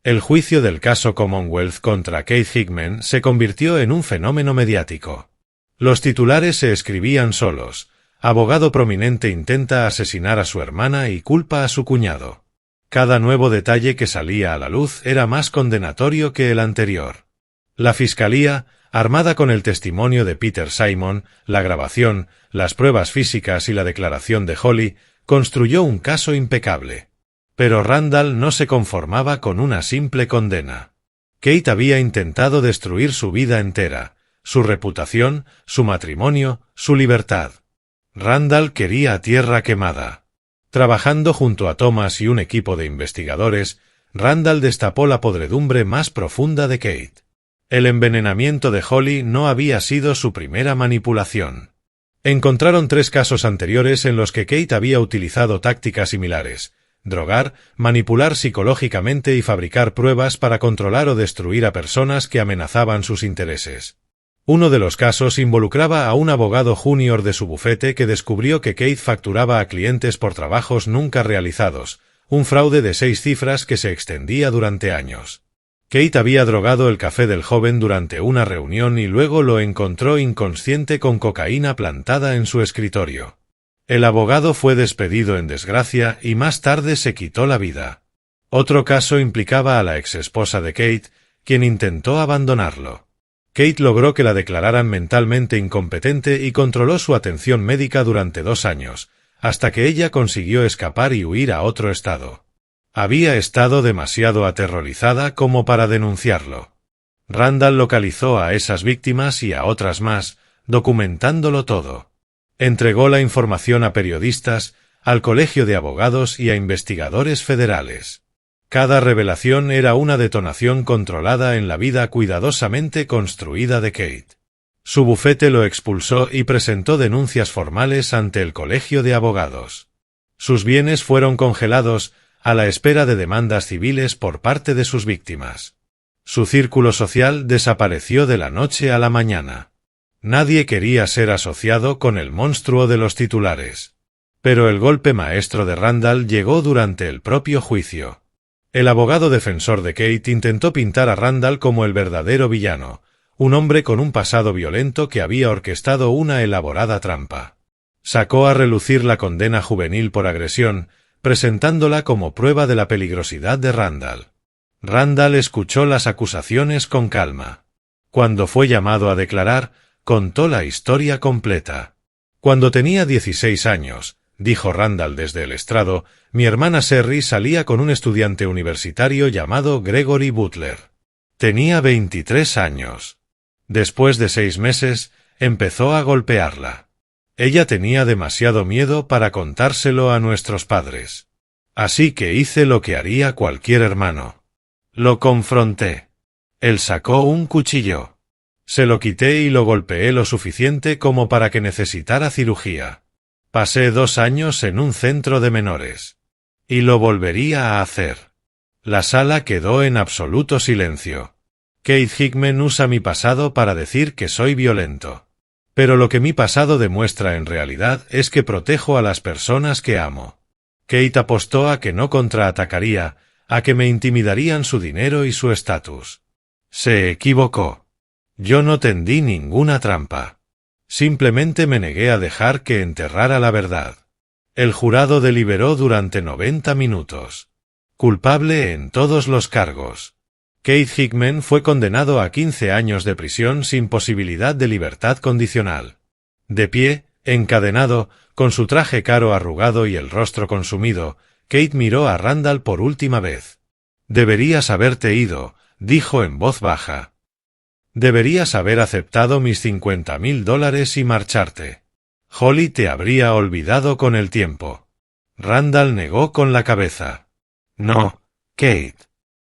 El juicio del caso Commonwealth contra Kate Hickman se convirtió en un fenómeno mediático. Los titulares se escribían solos. Abogado prominente intenta asesinar a su hermana y culpa a su cuñado. Cada nuevo detalle que salía a la luz era más condenatorio que el anterior. La fiscalía, armada con el testimonio de Peter Simon, la grabación, las pruebas físicas y la declaración de Holly, construyó un caso impecable. Pero Randall no se conformaba con una simple condena. Kate había intentado destruir su vida entera, su reputación, su matrimonio, su libertad. Randall quería tierra quemada. Trabajando junto a Thomas y un equipo de investigadores, Randall destapó la podredumbre más profunda de Kate. El envenenamiento de Holly no había sido su primera manipulación. Encontraron 3 casos anteriores en los que Kate había utilizado tácticas similares: drogar, manipular psicológicamente y fabricar pruebas para controlar o destruir a personas que amenazaban sus intereses. Uno de los casos involucraba a un abogado junior de su bufete que descubrió que Kate facturaba a clientes por trabajos nunca realizados, un fraude de 6 cifras que se extendía durante años. Kate había drogado el café del joven durante una reunión y luego lo encontró inconsciente con cocaína plantada en su escritorio. El abogado fue despedido en desgracia y más tarde se quitó la vida. Otro caso implicaba a la exesposa de Kate, quien intentó abandonarlo. Kate logró que la declararan mentalmente incompetente y controló su atención médica durante 2 años, hasta que ella consiguió escapar y huir a otro estado. Había estado demasiado aterrorizada como para denunciarlo. Randall localizó a esas víctimas y a otras más, documentándolo todo. Entregó la información a periodistas, al colegio de abogados y a investigadores federales. Cada revelación era una detonación controlada en la vida cuidadosamente construida de Kate. Su bufete lo expulsó y presentó denuncias formales ante el colegio de abogados. Sus bienes fueron congelados, a la espera de demandas civiles por parte de sus víctimas. Su círculo social desapareció de la noche a la mañana. Nadie quería ser asociado con el monstruo de los titulares. Pero el golpe maestro de Randall llegó durante el propio juicio. El abogado defensor de Kate intentó pintar a Randall como el verdadero villano, un hombre con un pasado violento que había orquestado una elaborada trampa. Sacó a relucir la condena juvenil por agresión, presentándola como prueba de la peligrosidad de Randall. Randall escuchó las acusaciones con calma. Cuando fue llamado a declarar, contó la historia completa. Cuando tenía 16 años, dijo Randall desde el estrado, mi hermana Sherry salía con un estudiante universitario llamado Gregory Butler. Tenía 23 años. Después de 6 meses, empezó a golpearla. Ella tenía demasiado miedo para contárselo a nuestros padres. Así que hice lo que haría cualquier hermano. Lo confronté. Él sacó un cuchillo. Se lo quité y lo golpeé lo suficiente como para que necesitara cirugía. Pasé 2 años en un centro de menores. Y lo volvería a hacer. La sala quedó en absoluto silencio. Kate Hickman usa mi pasado para decir que soy violento. Pero lo que mi pasado demuestra en realidad es que protejo a las personas que amo. Kate apostó a que no contraatacaría, a que me intimidarían su dinero y su estatus. Se equivocó. Yo no tendí ninguna trampa. Simplemente me negué a dejar que enterrara la verdad. El jurado deliberó durante 90 minutos. Culpable en todos los cargos. Kate Hickman fue condenado a 15 años de prisión sin posibilidad de libertad condicional. De pie, encadenado, con su traje caro arrugado y el rostro consumido, Kate miró a Randall por última vez. «Deberías haberte ido», dijo en voz baja. «Deberías haber aceptado mis $50,000 y marcharte. Holly te habría olvidado con el tiempo». Randall negó con la cabeza. «No, Kate.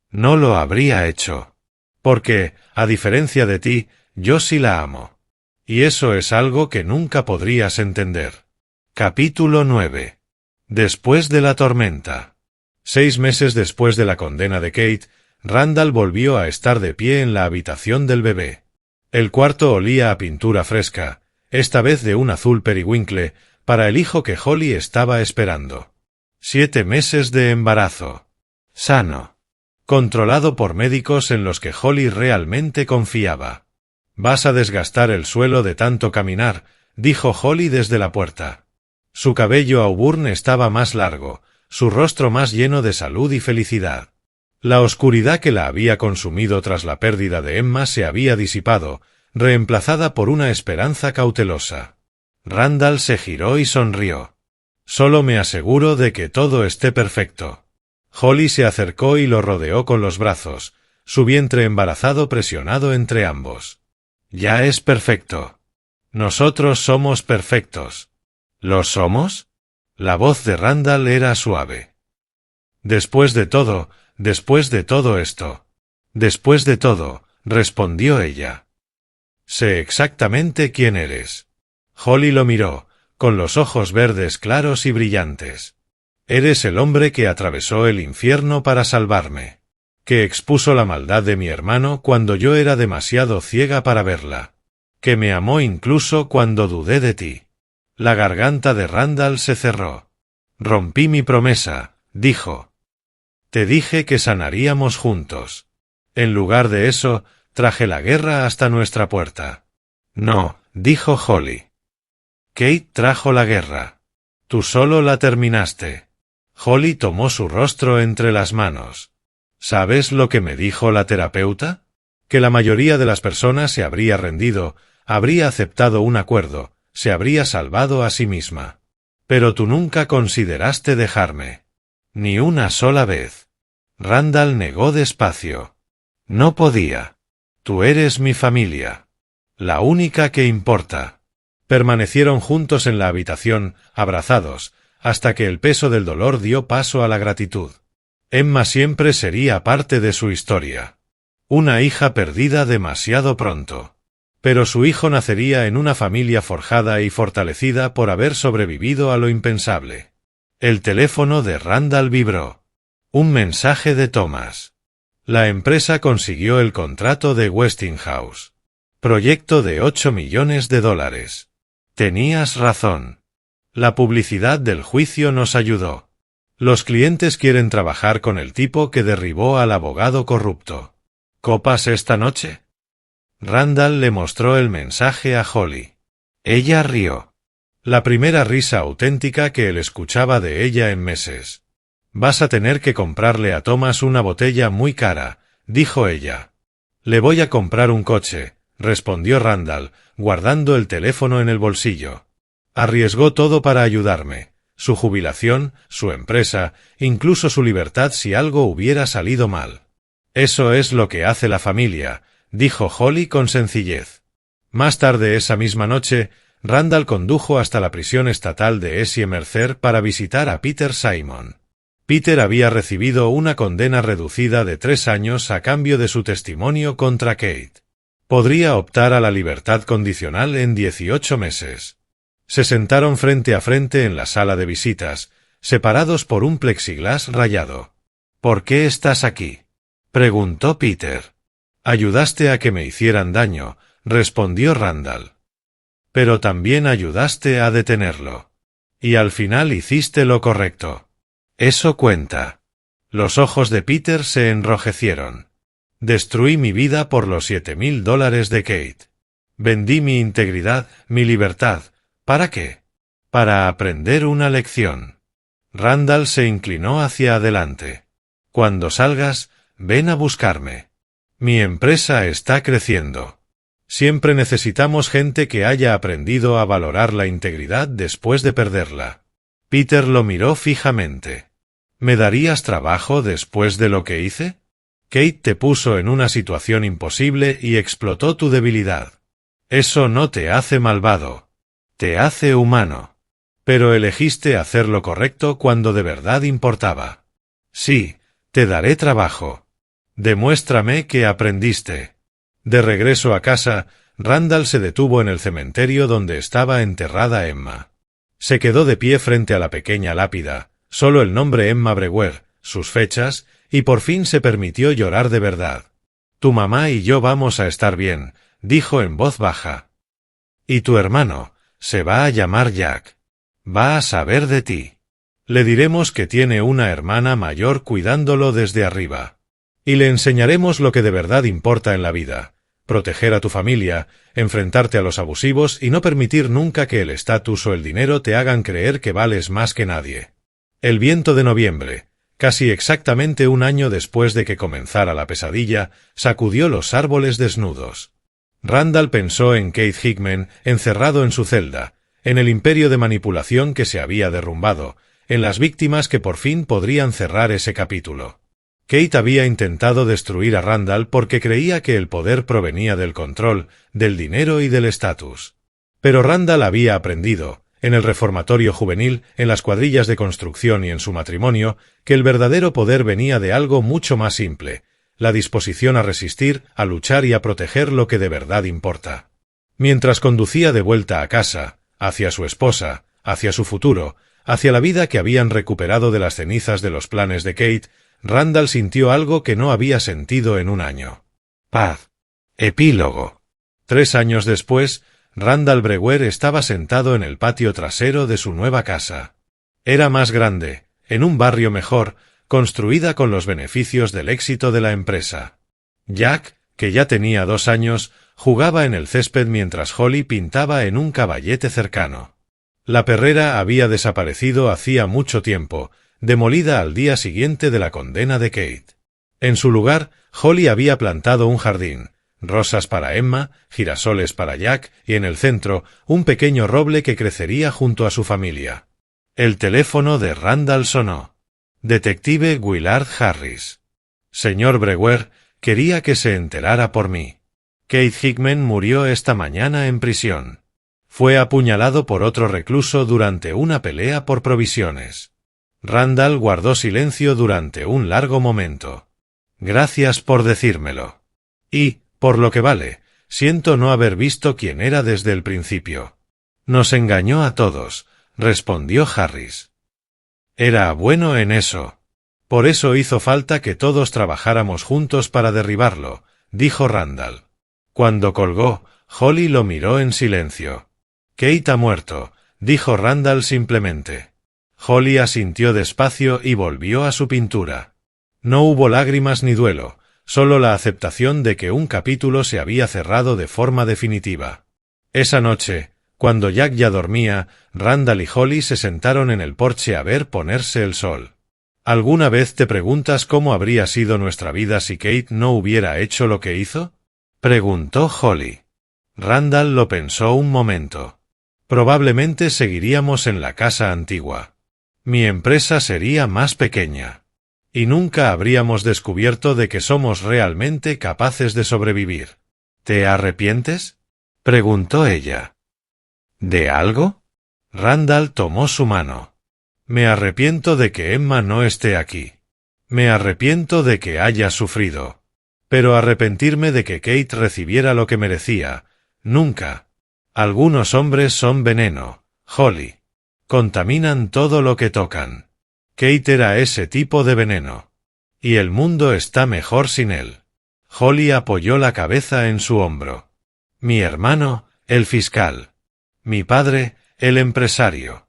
No lo habría hecho. Porque, a diferencia de ti, yo sí la amo. Y eso es algo que nunca podrías entender». Capítulo 9. Después de la tormenta. 6 meses después de la condena de Kate, Randall volvió a estar de pie en la habitación del bebé. El cuarto olía a pintura fresca, esta vez de un azul periwinkle, para el hijo que Holly estaba esperando. 7 meses de embarazo. Sano. Controlado por médicos en los que Holly realmente confiaba. «Vas a desgastar el suelo de tanto caminar», dijo Holly desde la puerta. Su cabello auburn estaba más largo, su rostro más lleno de salud y felicidad. La oscuridad que la había consumido tras la pérdida de Emma se había disipado, reemplazada por una esperanza cautelosa. Randall se giró y sonrió. «Solo me aseguro de que todo esté perfecto». Holly se acercó y lo rodeó con los brazos, su vientre embarazado presionado entre ambos. «Ya es perfecto. Nosotros somos perfectos». «¿Lo somos?» La voz de Randall era suave. Después de todo esto. Después de todo, respondió ella. «Sé exactamente quién eres». Holly lo miró, con los ojos verdes claros y brillantes. «Eres el hombre que atravesó el infierno para salvarme. Que expuso la maldad de mi hermano cuando yo era demasiado ciega para verla. Que me amó incluso cuando dudé de ti». La garganta de Randall se cerró. «Rompí mi promesa», dijo. «Te dije que sanaríamos juntos. En lugar de eso, traje la guerra hasta nuestra puerta». «No», dijo Holly. «Kate trajo la guerra. Tú solo la terminaste». Holly tomó su rostro entre las manos. «¿Sabes lo que me dijo la terapeuta? Que la mayoría de las personas se habría rendido, habría aceptado un acuerdo, se habría salvado a sí misma. Pero tú nunca consideraste dejarme. Ni una sola vez». Randall negó despacio. «No podía. Tú eres mi familia. La única que importa». Permanecieron juntos en la habitación, abrazados, hasta que el peso del dolor dio paso a la gratitud. Emma siempre sería parte de su historia. Una hija perdida demasiado pronto. Pero su hijo nacería en una familia forjada y fortalecida por haber sobrevivido a lo impensable. El teléfono de Randall vibró. Un mensaje de Thomas. La empresa consiguió el contrato de Westinghouse. Proyecto de $8 millones. Tenías razón. La publicidad del juicio nos ayudó. Los clientes quieren trabajar con el tipo que derribó al abogado corrupto. ¿Copas esta noche? Randall le mostró el mensaje a Holly. Ella rió. La primera risa auténtica que él escuchaba de ella en meses. Vas a tener que comprarle a Thomas una botella muy cara, dijo ella. Le voy a comprar un coche, respondió Randall, guardando el teléfono en el bolsillo. Arriesgó todo para ayudarme. Su jubilación, su empresa, incluso su libertad si algo hubiera salido mal. Eso es lo que hace la familia, dijo Holly con sencillez. Más tarde esa misma noche, Randall condujo hasta la prisión estatal de Essie Mercer para visitar a Peter Simon. Peter había recibido una condena reducida de 3 años a cambio de su testimonio contra Kate. Podría optar a la libertad condicional en 18 meses. Se sentaron frente a frente en la sala de visitas, separados por un plexiglas rayado. ¿Por qué estás aquí?, preguntó Peter. Ayudaste a que me hicieran daño, respondió Randall. Pero también ayudaste a detenerlo. Y al final hiciste lo correcto. Eso cuenta. Los ojos de Peter se enrojecieron. Destruí mi vida por los $7,000 de Kate. Vendí mi integridad, mi libertad. ¿Para qué? Para aprender una lección. Randall se inclinó hacia adelante. Cuando salgas, ven a buscarme. Mi empresa está creciendo. Siempre necesitamos gente que haya aprendido a valorar la integridad después de perderla. Peter lo miró fijamente. ¿Me darías trabajo después de lo que hice? Kate te puso en una situación imposible y explotó tu debilidad. Eso no te hace malvado. Te hace humano. Pero elegiste hacer lo correcto cuando de verdad importaba. Sí, te daré trabajo. Demuéstrame que aprendiste. De regreso a casa, Randall se detuvo en el cementerio donde estaba enterrada Emma. Se quedó de pie frente a la pequeña lápida, solo el nombre Emma Brewer, sus fechas, y por fin se permitió llorar de verdad. Tu mamá y yo vamos a estar bien, dijo en voz baja. Y tu hermano, se va a llamar Jack. Va a saber de ti. Le diremos que tiene una hermana mayor cuidándolo desde arriba. Y le enseñaremos lo que de verdad importa en la vida. Proteger a tu familia, enfrentarte a los abusivos y no permitir nunca que el estatus o el dinero te hagan creer que vales más que nadie. El viento de noviembre, casi exactamente un año después de que comenzara la pesadilla, sacudió los árboles desnudos. Randall pensó en Keith Hickman encerrado en su celda, en el imperio de manipulación que se había derrumbado, en las víctimas que por fin podrían cerrar ese capítulo. Kate había intentado destruir a Randall porque creía que el poder provenía del control, del dinero y del estatus. Pero Randall había aprendido, en el reformatorio juvenil, en las cuadrillas de construcción y en su matrimonio, que el verdadero poder venía de algo mucho más simple, la disposición a resistir, a luchar y a proteger lo que de verdad importa. Mientras conducía de vuelta a casa, hacia su esposa, hacia su futuro, hacia la vida que habían recuperado de las cenizas de los planes de Kate, Randall sintió algo que no había sentido en un año. Paz. Epílogo. 3 años después, Randall Brewer estaba sentado en el patio trasero de su nueva casa. Era más grande, en un barrio mejor, construida con los beneficios del éxito de la empresa. Jack, que ya tenía 2 años, jugaba en el césped mientras Holly pintaba en un caballete cercano. La perrera había desaparecido hacía mucho tiempo, demolida al día siguiente de la condena de Kate. En su lugar, Holly había plantado un jardín, rosas para Emma, girasoles para Jack y en el centro, un pequeño roble que crecería junto a su familia. El teléfono de Randall sonó. Detective Willard Harris. Señor Brewer, quería que se enterara por mí. Keith Hickman murió esta mañana en prisión. Fue apuñalado por otro recluso durante una pelea por provisiones. Randall guardó silencio durante un largo momento. Gracias por decírmelo. Y, por lo que vale, siento no haber visto quién era desde el principio. Nos engañó a todos, respondió Harris. Era bueno en eso. Por eso hizo falta que todos trabajáramos juntos para derribarlo, dijo Randall. Cuando colgó, Holly lo miró en silencio. Kate ha muerto, dijo Randall simplemente. Holly asintió despacio y volvió a su pintura. No hubo lágrimas ni duelo, solo la aceptación de que un capítulo se había cerrado de forma definitiva. Esa noche, cuando Jack ya dormía, Randall y Holly se sentaron en el porche a ver ponerse el sol. ¿Alguna vez te preguntas cómo habría sido nuestra vida si Kate no hubiera hecho lo que hizo?, preguntó Holly. Randall lo pensó un momento. Probablemente seguiríamos en la casa antigua. Mi empresa sería más pequeña. Y nunca habríamos descubierto de que somos realmente capaces de sobrevivir. ¿Te arrepientes?, preguntó ella. ¿De algo? Randall tomó su mano. Me arrepiento de que Emma no esté aquí. Me arrepiento de que haya sufrido. Pero arrepentirme de que Kate recibiera lo que merecía, nunca. Algunos hombres son veneno, Holly. Contaminan todo lo que tocan. Kate era ese tipo de veneno. Y el mundo está mejor sin él. Holly apoyó la cabeza en su hombro. Mi hermano, el fiscal. Mi padre, el empresario.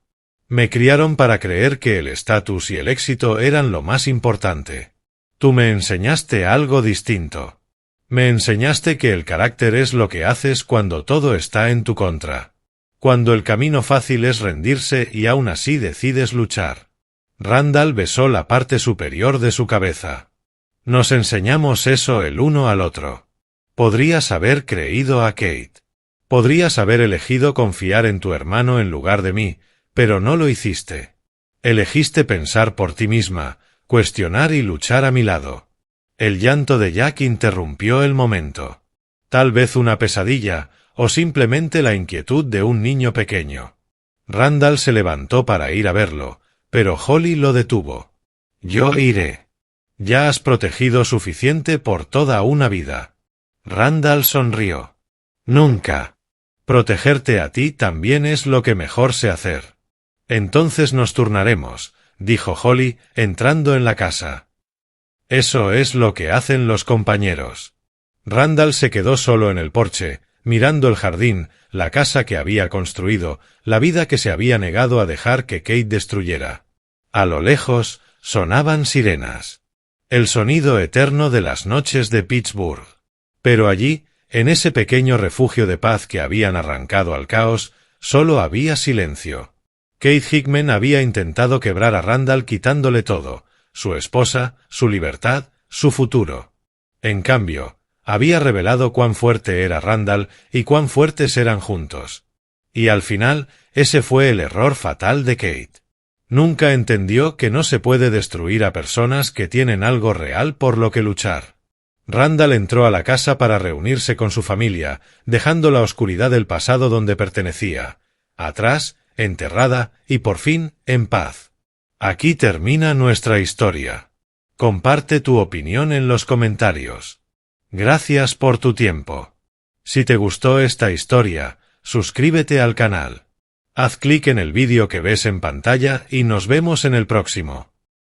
Me criaron para creer que el estatus y el éxito eran lo más importante. Tú me enseñaste algo distinto. Me enseñaste que el carácter es lo que haces cuando todo está en tu contra. Cuando el camino fácil es rendirse y aún así decides luchar. Randall besó la parte superior de su cabeza. Nos enseñamos eso el uno al otro. Podrías haber creído a Kate. Podrías haber elegido confiar en tu hermano en lugar de mí, pero no lo hiciste. Elegiste pensar por ti misma, cuestionar y luchar a mi lado. El llanto de Jack interrumpió el momento. Tal vez una pesadilla, o simplemente la inquietud de un niño pequeño. Randall se levantó para ir a verlo, pero Holly lo detuvo. Yo iré. Ya has protegido suficiente por toda una vida. Randall sonrió. Nunca. Protegerte a ti también es lo que mejor sé hacer. Entonces nos turnaremos, dijo Holly, entrando en la casa. Eso es lo que hacen los compañeros. Randall se quedó solo en el porche, mirando el jardín, la casa que había construido, la vida que se había negado a dejar que Kate destruyera. A lo lejos, sonaban sirenas. El sonido eterno de las noches de Pittsburgh. Pero allí, en ese pequeño refugio de paz que habían arrancado al caos, solo había silencio. Kate Hickman había intentado quebrar a Randall quitándole todo, su esposa, su libertad, su futuro. En cambio, había revelado cuán fuerte era Randall y cuán fuertes eran juntos. Y al final, ese fue el error fatal de Kate. Nunca entendió que no se puede destruir a personas que tienen algo real por lo que luchar. Randall entró a la casa para reunirse con su familia, dejando la oscuridad del pasado donde pertenecía, atrás, enterrada y por fin, en paz. Aquí termina nuestra historia. Comparte tu opinión en los comentarios. Gracias por tu tiempo. Si te gustó esta historia, suscríbete al canal. Haz clic en el vídeo que ves en pantalla y nos vemos en el próximo.